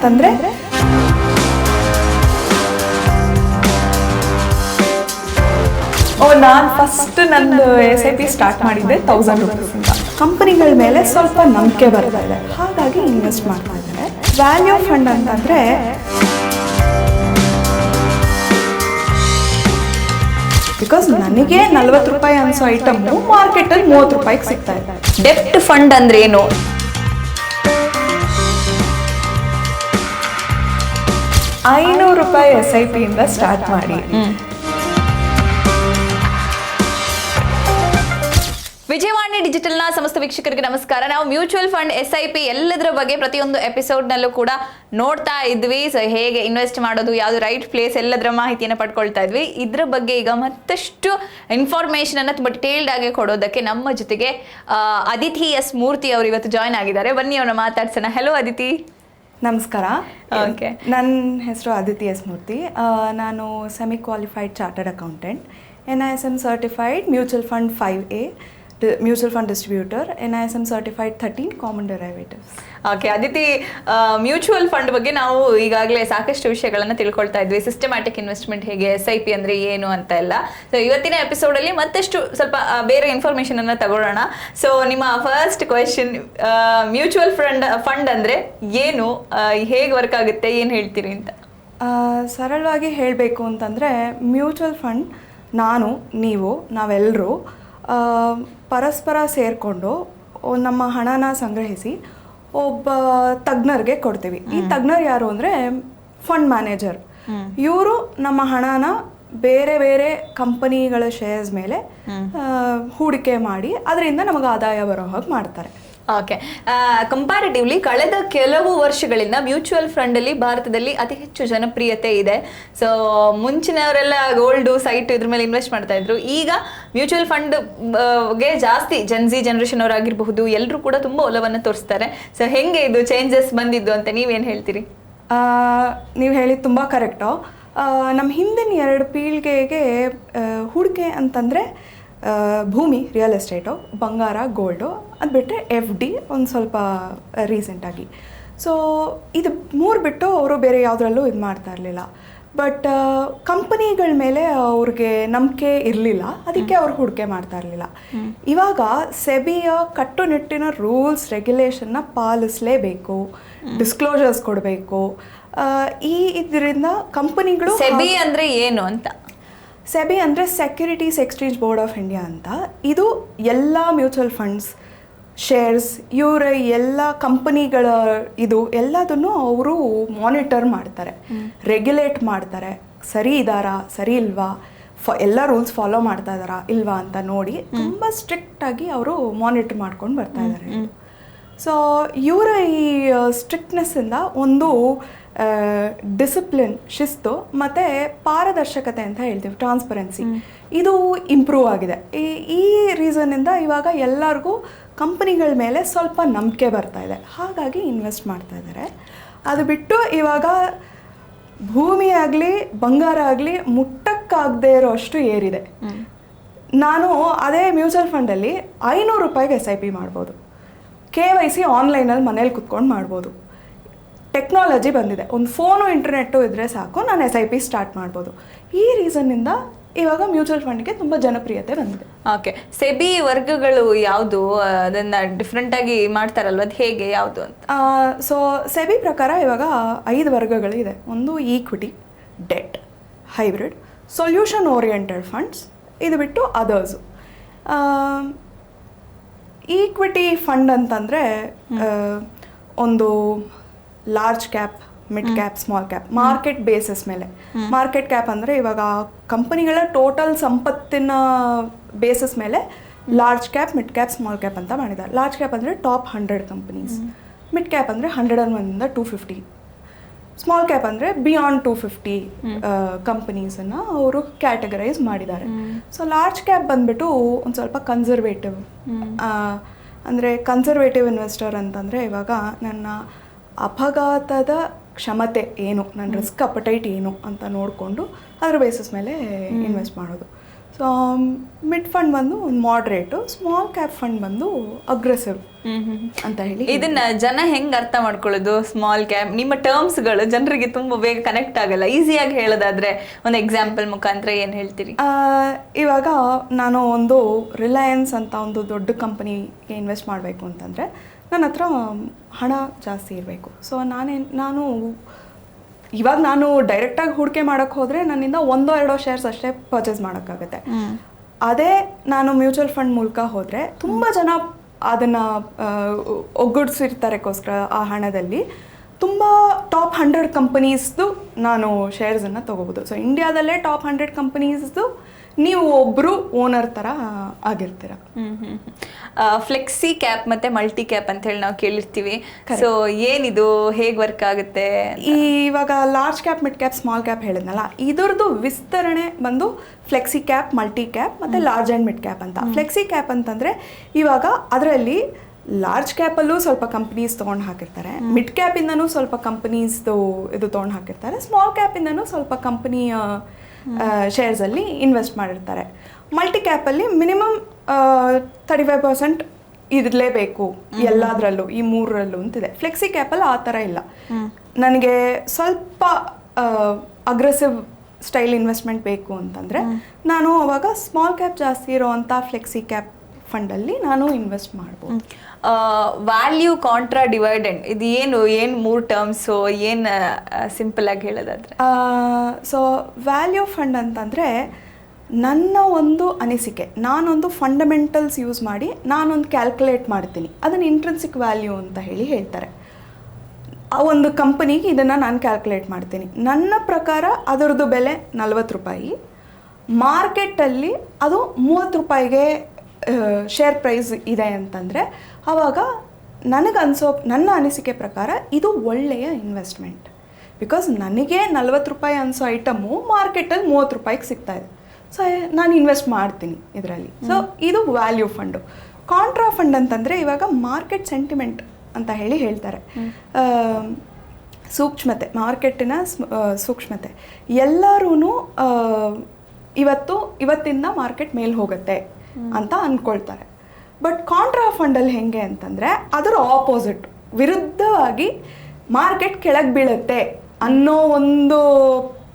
ಅಂತಂದರೆ ನಾನು ಫಸ್ಟ್ ನಂದು SIP ಸ್ಟಾರ್ಟ್ ಮಾಡಿದ್ದೆ 1000 ರೂಪೀಸಿಂದ. ಕಂಪನಿಗಳ ಮೇಲೆ ಸ್ವಲ್ಪ ನಂಬಿಕೆ ಬರ್ತಾ ಇದೆ, ಹಾಗಾಗಿ ಇನ್ವೆಸ್ಟ್ ಮಾಡ್ತಾ ಇದ್ದಾರೆ. ವ್ಯಾಲ್ಯೂ ಫಂಡ್ ಅಂತಂದರೆ ಬಿಕಾಸ್ ನನಗೆ 40 ರೂಪಾಯಿ ಅನ್ಸೋ ಐಟಮು ಮಾರ್ಕೆಟಲ್ಲಿ 30 ರೂಪಾಯಿಗೆ ಸಿಗ್ತಾ ಇದೆ. ಡೆಪ್ಟ್ ಫಂಡ್ ಅಂದ್ರೆ ಏನು? ₹500 SIP ಇಂದ ಸ್ಟಾರ್ಟ್ ಮಾಡಿ. ವಿಜಯವಾಣಿ ಡಿಜಿಟಲ್ನ ಸಮಸ್ತ ವೀಕ್ಷಕರಿಗೆ ನಮಸ್ಕಾರ. ನಾವು ಮ್ಯೂಚುವಲ್ ಫಂಡ್ SIP ಎಲ್ಲದರ ಬಗ್ಗೆ ಪ್ರತಿಯೊಂದು ಎಪಿಸೋಡ್ನಲ್ಲೂ ಕೂಡ ನೋಡ್ತಾ ಇದ್ವಿ. ಸೊ ಹೇಗೆ ಇನ್ವೆಸ್ಟ್ ಮಾಡೋದು, ಯಾವುದು ರೈಟ್ ಪ್ಲೇಸ್, ಎಲ್ಲದರ ಮಾಹಿತಿಯನ್ನು ಪಡ್ಕೊಳ್ತಾ ಇದ್ವಿ. ಇದ್ರ ಬಗ್ಗೆ ಈಗ ಮತ್ತಷ್ಟು ಇನ್ಫಾರ್ಮೇಷನ್ ಅನ್ನ ತುಂಬ ಡಿಟೇಲ್ಡ್ ಆಗಿ ಕೊಡೋದಕ್ಕೆ ನಮ್ಮ ಜೊತೆಗೆ ಅದಿತಿ ಎಸ್ ಮೂರ್ತಿ ಅವರು ಇವತ್ತು ಜಾಯ್ನ್ ಆಗಿದ್ದಾರೆ. ಬನ್ನಿ ಅವ್ರನ್ನ ಮಾತಾಡ್ಸೋಣ. ಹೆಲೋ ಅದಿತಿ. ನಮಸ್ಕಾರ. ಓಕೆ, ನನ್ನ ಹೆಸರು ಅದಿತಿ ಎಸ್ ಮೂರ್ತಿ. ನಾನು semi qualified chartered accountant, NISM certified mutual fund 5A mutual fund distributor, NISM certified 13 common derivatives. Okay Aditi, mutual fund ಬಗ್ಗೆ ನಾವು ಈಗಾಗಲೇ ಸಾಕಷ್ಟು ವಿಷಯಗಳನ್ನು ತಿಳ್ಕೊಳ್ತಾ ಇದ್ವಿ. ಸಿಸ್ಟಮ್ಯಾಟಿಕ್ ಇನ್ವೆಸ್ಟ್ಮೆಂಟ್ ಹೇಗೆ, SIP ಅಂದರೆ ಏನು ಅಂತ ಎಲ್ಲ. ಸೊ ಇವತ್ತಿನ ಎಪಿಸೋಡಲ್ಲಿ ಮತ್ತಷ್ಟು ಸ್ವಲ್ಪ ಬೇರೆ ಇನ್ಫಾರ್ಮೇಷನ್ ಅನ್ನು ತಗೊಳ್ಳೋಣ. ಸೊ ನಿಮ್ಮ ಫಸ್ಟ್ ಕ್ವೆಶನ್, ಮ್ಯೂಚುವಲ್ ಫಂಡ್ ಅಂದರೆ ಏನು, ಹೇಗೆ ವರ್ಕ್ ಆಗುತ್ತೆ, ಏನು ಹೇಳ್ತೀರಿ ಅಂತ? ಸರಳವಾಗಿ ಹೇಳಬೇಕು ಅಂತಂದರೆ ಮ್ಯೂಚುವಲ್ ಫಂಡ್ ನಾವೆಲ್ಲರೂ ಪರಸ್ಪರ ಸೇರಿಕೊಂಡು ನಮ್ಮ ಹಣನ ಸಂಗ್ರಹಿಸಿ ಒಬ್ಬ ತಜ್ಞರಿಗೆ ಕೊಡ್ತೀವಿ. ಈ ತಜ್ಞರು ಯಾರು ಅಂದರೆ ಫಂಡ್ ಮ್ಯಾನೇಜರ್. ಇವರು ನಮ್ಮ ಹಣನ ಬೇರೆ ಬೇರೆ ಕಂಪನಿಗಳ ಶೇರ್ಸ್ ಮೇಲೆ ಹೂಡಿಕೆ ಮಾಡಿ ಅದರಿಂದ ನಮಗೆ ಆದಾಯ ಬರೋ ಹಾಗೆ ಮಾಡ್ತಾರೆ. ಓಕೆ, ಕಂಪ್ಯಾರಿಟಿವ್ಲಿ ಕಳೆದ ಕೆಲವು ವರ್ಷಗಳಿಂದ ಮ್ಯೂಚುವಲ್ ಫಂಡ್ ಅಲ್ಲಿ ಭಾರತದಲ್ಲಿ ಅತಿ ಹೆಚ್ಚು ಜನಪ್ರಿಯತೆ ಇದೆ. ಸೊ ಮುಂಚಿನವರೆಲ್ಲ ಗೋಲ್ಡು, ಸೈಟ್ ಇದ್ರ ಮೇಲೆ ಇನ್ವೆಸ್ಟ್ ಮಾಡ್ತಾ ಇದ್ರು. ಈಗ ಮ್ಯೂಚುವಲ್ ಫಂಡ್ ಗೆ ಜಾಸ್ತಿ ಜನರೇಷನ್ ಅವರಾಗಿರಬಹುದು, ಎಲ್ಲರೂ ಕೂಡ ತುಂಬಾ ಒಲವನ್ನು ತೋರಿಸ್ತಾರೆ. ಸೊ ಹೆಂಗೆ ಇದು ಚೇಂಜಸ್ ಬಂದಿದ್ದು ಅಂತ ನೀವೇನು ಹೇಳ್ತೀರಿ? ನೀವು ಹೇಳಿದ್ದು ತುಂಬ ಕರೆಕ್ಟು. ನಮ್ಮ ಹಿಂದಿನ 2 ಪೀಳಿಗೆಗೆ ಹೂಡಿಕೆ ಅಂತಂದರೆ ಭೂಮಿ, ರಿಯಲ್ ಎಸ್ಟೇಟು, ಬಂಗಾರ, ಗೋಲ್ಡು, ಅದು ಬಿಟ್ಟರೆ FD ಒಂದು ಸ್ವಲ್ಪ ರೀಸೆಂಟಾಗಿ. ಸೊ ಇದು 3 ಬಿಟ್ಟು ಅವರು ಬೇರೆ ಯಾವುದ್ರಲ್ಲೂ ಇದು ಮಾಡ್ತಾ ಇರಲಿಲ್ಲ. ಬಟ್ ಕಂಪನಿಗಳ ಮೇಲೆ ಅವ್ರಿಗೆ ನಂಬಿಕೆ ಇರಲಿಲ್ಲ, ಅದಕ್ಕೆ ಅವ್ರು ಹೂಡಿಕೆ ಮಾಡ್ತಾ ಇರಲಿಲ್ಲ. ಇವಾಗ ಸೆಬಿಯ ಕಟ್ಟುನಿಟ್ಟಿನ ರೂಲ್ಸ್ ರೆಗ್ಯುಲೇಷನ್ನ ಪಾಲಿಸಲೇಬೇಕು, ಡಿಸ್ಕ್ಲೋಜರ್ಸ್ ಕೊಡಬೇಕು. ಇದರಿಂದ ಕಂಪನಿಗಳು ಸೆಬಿ ಅಂದರೆ ಏನು ಅಂತ? ಸೆಬಿ ಅಂದರೆ securities exchange board of India ಅಂತ. ಇದು ಎಲ್ಲ ಮ್ಯೂಚುವಲ್ ಫಂಡ್ಸ್, ಶೇರ್ಸ್, ಇವರ ಎಲ್ಲ ಕಂಪನಿಗಳ ಇದು ಎಲ್ಲದನ್ನು ಅವರು ಮಾನಿಟರ್ ಮಾಡ್ತಾರೆ, ರೆಗ್ಯುಲೇಟ್ ಮಾಡ್ತಾರೆ. ಸರಿ ಇದ್ದಾರಾ, ಸರಿ ಇಲ್ವಾ, ಎಲ್ಲ ರೂಲ್ಸ್ ಫಾಲೋ ಮಾಡ್ತಾ ಇದ್ದಾರಾ ಇಲ್ವಾ ಅಂತ ನೋಡಿ ತುಂಬ ಸ್ಟ್ರಿಕ್ಟಾಗಿ ಅವರು ಮಾನಿಟರ್ ಮಾಡ್ಕೊಂಡು ಬರ್ತಾ ಇದ್ದಾರೆ. ಸೊ ಇವರ ಈ ಸ್ಟ್ರಿಕ್ಟ್ನೆಸ್ಸಿಂದ ಒಂದು ಡಿಸಿಪ್ಲಿನ್, ಶಿಸ್ತು ಮತ್ತು ಪಾರದರ್ಶಕತೆ ಅಂತ ಹೇಳ್ತೀವಿ, ಟ್ರಾನ್ಸ್ಪರೆನ್ಸಿ, ಇದು ಇಂಪ್ರೂವ್ ಆಗಿದೆ. ಈ ರೀಸನ್ನಿಂದ ಇವಾಗ ಎಲ್ಲರಿಗೂ ಕಂಪನಿಗಳ ಮೇಲೆ ಸ್ವಲ್ಪ ನಂಬಿಕೆ ಬರ್ತಾ ಇದೆ, ಹಾಗಾಗಿ ಇನ್ವೆಸ್ಟ್ ಮಾಡ್ತಾ ಇದ್ದಾರೆ. ಅದು ಬಿಟ್ಟು ಇವಾಗ ಭೂಮಿ ಆಗಲಿ ಬಂಗಾರ ಆಗಲಿ ಮುಟ್ಟಕ್ಕಾಗದೇ ಇರೋ ಅಷ್ಟು ಏರಿದೆ. ನಾನು ಅದೇ ಮ್ಯೂಚುವಲ್ ಫಂಡಲ್ಲಿ ₹500 SIP ಮಾಡ್ಬೋದು. KYC ಆನ್ಲೈನಲ್ಲಿ ಮನೇಲಿ ಕುತ್ಕೊಂಡು ಮಾಡ್ಬೋದು. ಟೆಕ್ನಾಲಜಿ ಬಂದಿದೆ, ಒಂದು ಫೋನು ಇಂಟರ್ನೆಟ್ಟು ಇದ್ದರೆ ಸಾಕು, ನಾನು SIP ಸ್ಟಾರ್ಟ್ ಮಾಡ್ಬೋದು. ಈ ರೀಸನ್ನಿಂದ ಇವಾಗ ಮ್ಯೂಚುವಲ್ ಫಂಡ್ಗೆ ತುಂಬ ಜನಪ್ರಿಯತೆ ಬಂದಿದೆ. ಓಕೆ, ಸೆಬಿ ವರ್ಗಗಳು ಯಾವುದು, ಅದನ್ನು ಡಿಫ್ರೆಂಟಾಗಿ ಮಾಡ್ತಾರಲ್ವ, ಅದು ಹೇಗೆ, ಯಾವುದು ಅಂತ? ಸೊ ಸೆಬಿ ಪ್ರಕಾರ ಇವಾಗ 5 ವರ್ಗಗಳಿದೆ. ಒಂದು equity, debt, hybrid, solution oriented funds, ಇದು ಬಿಟ್ಟು ಅದರ್ಸು. ಈಕ್ವಿಟಿ ಫಂಡ್ ಅಂತಂದರೆ ಒಂದು large cap, mid cap, small cap, market basis ಮೇಲೆ. ಮಾರ್ಕೆಟ್ ಕ್ಯಾಪ್ ಅಂದರೆ ಇವಾಗ ಕಂಪನಿಗಳ ಟೋಟಲ್ ಸಂಪತ್ತಿನ ಬೇಸಿಸ್ ಮೇಲೆ large cap, mid cap, small cap ಅಂತ ಮಾಡಿದ್ದಾರೆ. ಲಾರ್ಜ್ ಕ್ಯಾಪ್ ಅಂದರೆ ಟಾಪ್ 100 ಕಂಪನೀಸ್, ಮಿಡ್ ಕ್ಯಾಪ್ ಅಂದರೆ 101 to 250, ಸ್ಮಾಲ್ ಕ್ಯಾಪ್ ಅಂದರೆ ಬಿಯಾಂಡ್ 250 ಕಂಪನೀಸನ್ನು ಅವರು ಕ್ಯಾಟಗರೈಸ್ ಮಾಡಿದ್ದಾರೆ. ಸೊ ಲಾರ್ಜ್ ಕ್ಯಾಪ್ ಬಂದ್ಬಿಟ್ಟು ಒಂದು ಸ್ವಲ್ಪ ಕನ್ಸರ್ವೇಟಿವ್, ಅಂದರೆ ಕನ್ಸರ್ವೇಟಿವ್ ಇನ್ವೆಸ್ಟರ್ ಅಂತಂದರೆ ಇವಾಗ ನನ್ನ ಅಪಘಾತದ ಕ್ಷಮತೆ ಏನು, ನನ್ನ ರಿಸ್ಕ್ ಅಪಟೈಟ್ ಏನು ಅಂತ ನೋಡಿಕೊಂಡು ಅದರ ಬೇಸಿಸ್ ಮೇಲೆ ಇನ್ವೆಸ್ಟ್ ಮಾಡೋದು. ಸೊ ಸೊ ಮಿಡ್ ಫಂಡ್ ಬಂದು ಒಂದು ಮಾಡ್ರೇಟು, ಸ್ಮಾಲ್ ಕ್ಯಾಪ್ ಫಂಡ್ ಬಂದು ಅಗ್ರೆಸಿವ್ ಅಂತ ಹೇಳಿ. ಇದನ್ನ ಜನ ಹೆಂಗ್ ಅರ್ಥ ಮಾಡ್ಕೊಳ್ಳೋದು? ಸ್ಮಾಲ್ ಕ್ಯಾಪ್ ನಿಮ್ಮ ಟರ್ಮ್ಸ್ಗಳು ಜನರಿಗೆ ತುಂಬಾ ಬೇಗ ಕನೆಕ್ಟ್ ಆಗಲ್ಲ. ಈಸಿಯಾಗಿ ಹೇಳೋದಾದ್ರೆ ಒಂದು ಎಕ್ಸಾಂಪಲ್ ಮುಖಾಂತರ ಏನು ಹೇಳ್ತೀರಿ? ಇವಾಗ ನಾನು ಒಂದು ರಿಲಯನ್ಸ್ ಅಂತ ಒಂದು ದೊಡ್ಡ ಕಂಪನಿಗೆ ಇನ್ವೆಸ್ಟ್ ಮಾಡಬೇಕು ಅಂತಂದರೆ ನನ್ನ ಹತ್ರ ಹಣ ಜಾಸ್ತಿ ಇರಬೇಕು. ಸೊ ಇವಾಗ ನಾನು ಡೈರೆಕ್ಟಾಗಿ ಹೂಡಿಕೆ ಮಾಡೋಕ್ಕೆ ಹೋದರೆ ನನ್ನಿಂದ 1-2 ಶೇರ್ಸ್ ಅಷ್ಟೇ ಪರ್ಚೇಸ್ ಮಾಡೋಕ್ಕಾಗುತ್ತೆ. ಅದೇ ನಾನು ಮ್ಯೂಚುವಲ್ ಫಂಡ್ ಮೂಲಕ ಹೋದರೆ ತುಂಬ ಜನ ಅದನ್ನು ಒಗ್ಗೂಡಿಸಿರ್ತಾರೆಗೋಸ್ಕರ ಆ ಹಣದಲ್ಲಿ ತುಂಬ ಟಾಪ್ 100 ಕಂಪನೀಸ್ದು ನಾನು ಶೇರ್ಸನ್ನು ತೊಗೋಬೋದು. ಸೊ ಇಂಡಿಯಾದಲ್ಲೇ ಟಾಪ್ 100 ಕಂಪನೀಸ್ದು ನೀವು ಒಬ್ಬರು ಓನರ್ ಥರ ಆಗಿರ್ತೀರ. ಫ್ಲೆಕ್ಸಿ ಕ್ಯಾಪ್ ಮತ್ತು ಮಲ್ಟಿ ಕ್ಯಾಪ್ ಅಂತ ಹೇಳಿ ನಾವು ಕೇಳಿರ್ತೀವಿ. ಸೊ ಏನಿದು, ಹೇಗೆ ವರ್ಕ್ ಆಗುತ್ತೆ? ಇವಾಗ large cap, mid cap, small cap ಹೇಳಿದ್ನಲ್ಲ, ಇದರದ್ದು ವಿಸ್ತರಣೆ ಬಂದು ಫ್ಲೆಕ್ಸಿ ಕ್ಯಾಪ್, ಮಲ್ಟಿ ಕ್ಯಾಪ್ ಮತ್ತು ಲಾರ್ಜ್ ಆ್ಯಂಡ್ ಮಿಡ್ ಕ್ಯಾಪ್ ಅಂತ. ಫ್ಲೆಕ್ಸಿ ಕ್ಯಾಪ್ ಅಂತಂದರೆ ಇವಾಗ ಅದರಲ್ಲಿ ಲಾರ್ಜ್ ಕ್ಯಾಪಲ್ಲೂ ಸ್ವಲ್ಪ ಕಂಪ್ನೀಸ್ ತೊಗೊಂಡು ಹಾಕಿರ್ತಾರೆ, ಮಿಡ್ ಕ್ಯಾಪಿಂದನೂ ಸ್ವಲ್ಪ ಕಂಪ್ನೀಸ್ದು ಇದು ತೊಗೊಂಡು ಹಾಕಿರ್ತಾರೆ, ಸ್ಮಾಲ್ ಕ್ಯಾಪಿಂದನೂ ಸ್ವಲ್ಪ ಕಂಪ್ನಿಯ ಶೇರ್ಸಲ್ಲಿ ಇನ್ವೆಸ್ಟ್ ಮಾಡಿರ್ತಾರೆ. ಮಲ್ಟಿ ಕ್ಯಾಪಲ್ಲಿ ಮಿನಿಮಮ್ 35% ಇರಲೇಬೇಕು ಎಲ್ಲದರಲ್ಲೂ, ಈ 3ರಲ್ಲೂ ಅಂತಿದೆ. ಫ್ಲೆಕ್ಸಿ ಕ್ಯಾಪಲ್ಲಿ ಆ ಥರ ಇಲ್ಲ. ನನಗೆ ಸ್ವಲ್ಪ ಅಗ್ರೆಸಿವ್ ಸ್ಟೈಲ್ ಇನ್ವೆಸ್ಟ್ಮೆಂಟ್ ಬೇಕು ಅಂತಂದರೆ ನಾನು ಅವಾಗ ಸ್ಮಾಲ್ ಕ್ಯಾಪ್ ಜಾಸ್ತಿ ಇರೋವಂಥ ಫ್ಲೆಕ್ಸಿ ಕ್ಯಾಪ್ ಫಂಡಲ್ಲಿ ನಾನು ಇನ್ವೆಸ್ಟ್ ಮಾಡ್ಬೋದು. ವ್ಯಾಲ್ಯೂ ಕಾಂಟ್ರಾ ಡಿವೈಡೆಂಡ್ ಇದು ಏನು 3 ಟರ್ಮ್ಸು ಏನು ಸಿಂಪಲ್ ಆಗಿ ಹೇಳೋದಾದ್ರೆ? ಸೊ ವ್ಯಾಲ್ಯೂ ಫಂಡ್ ಅಂತಂದರೆ ನನ್ನ ಒಂದು ಅನಿಸಿಕೆ, ನಾನೊಂದು ಫಂಡಮೆಂಟಲ್ಸ್ ಯೂಸ್ ಮಾಡಿ ನಾನೊಂದು ಕ್ಯಾಲ್ಕುಲೇಟ್ ಮಾಡ್ತೀನಿ, ಅದನ್ನು ಇಂಟ್ರೆನ್ಸಿಕ್ ವ್ಯಾಲ್ಯೂ ಅಂತ ಹೇಳ್ತಾರೆ. ಆ ಒಂದು ಕಂಪನಿಗೆ ಇದನ್ನು ನಾನು ಕ್ಯಾಲ್ಕುಲೇಟ್ ಮಾಡ್ತೀನಿ. ನನ್ನ ಪ್ರಕಾರ ಅದರದ್ದು ಬೆಲೆ 40 ರೂಪಾಯಿ, ಮಾರ್ಕೆಟಲ್ಲಿ ಅದು 30 ರೂಪಾಯಿಗೆ ಶೇರ್ ಪ್ರೈಸ್ ಇದೆ ಅಂತಂದರೆ ಆವಾಗ ನನ್ನ ಅನಿಸಿಕೆ ಪ್ರಕಾರ ಇದು ಒಳ್ಳೆಯ ಇನ್ವೆಸ್ಟ್ಮೆಂಟ್. ಬಿಕಾಸ್ ನನಗೆ 40 ರೂಪಾಯಿ ಅನಿಸೋ ಐಟಮು ಮಾರ್ಕೆಟಲ್ಲಿ 30 ರೂಪಾಯಿಗೆ ಸಿಗ್ತಾ ಇದೆ. ಸೊ ನಾನು ಇನ್ವೆಸ್ಟ್ ಮಾಡ್ತೀನಿ ಇದರಲ್ಲಿ. ಸೊ ಇದು ವ್ಯಾಲ್ಯೂ ಫಂಡು. ಕಾಂಟ್ರಾ ಫಂಡ್ ಅಂತಂದರೆ ಇವಾಗ ಮಾರ್ಕೆಟ್ ಸೆಂಟಿಮೆಂಟ್ ಅಂತ ಹೇಳ್ತಾರೆ. ಸೂಕ್ಷ್ಮತೆ, ಮಾರ್ಕೆಟಿನ ಸೂಕ್ಷ್ಮತೆ, ಎಲ್ಲರೂ ಇವತ್ತಿಂದ ಮಾರ್ಕೆಟ್ ಮೇಲೆ ಹೋಗುತ್ತೆ ಅಂತ ಅಂದ್ಕೊಳ್ತಾರೆ. ಬಟ್ ಕಾಂಟ್ರಾ ಫಂಡಲ್ಲಿ ಹೆಂಗೆ ಅಂತಂದರೆ ಅದರ ಆಪೋಸಿಟ್, ವಿರುದ್ಧವಾಗಿ ಮಾರ್ಕೆಟ್ ಕೆಳಗೆ ಬೀಳುತ್ತೆ ಅನ್ನೋ ಒಂದು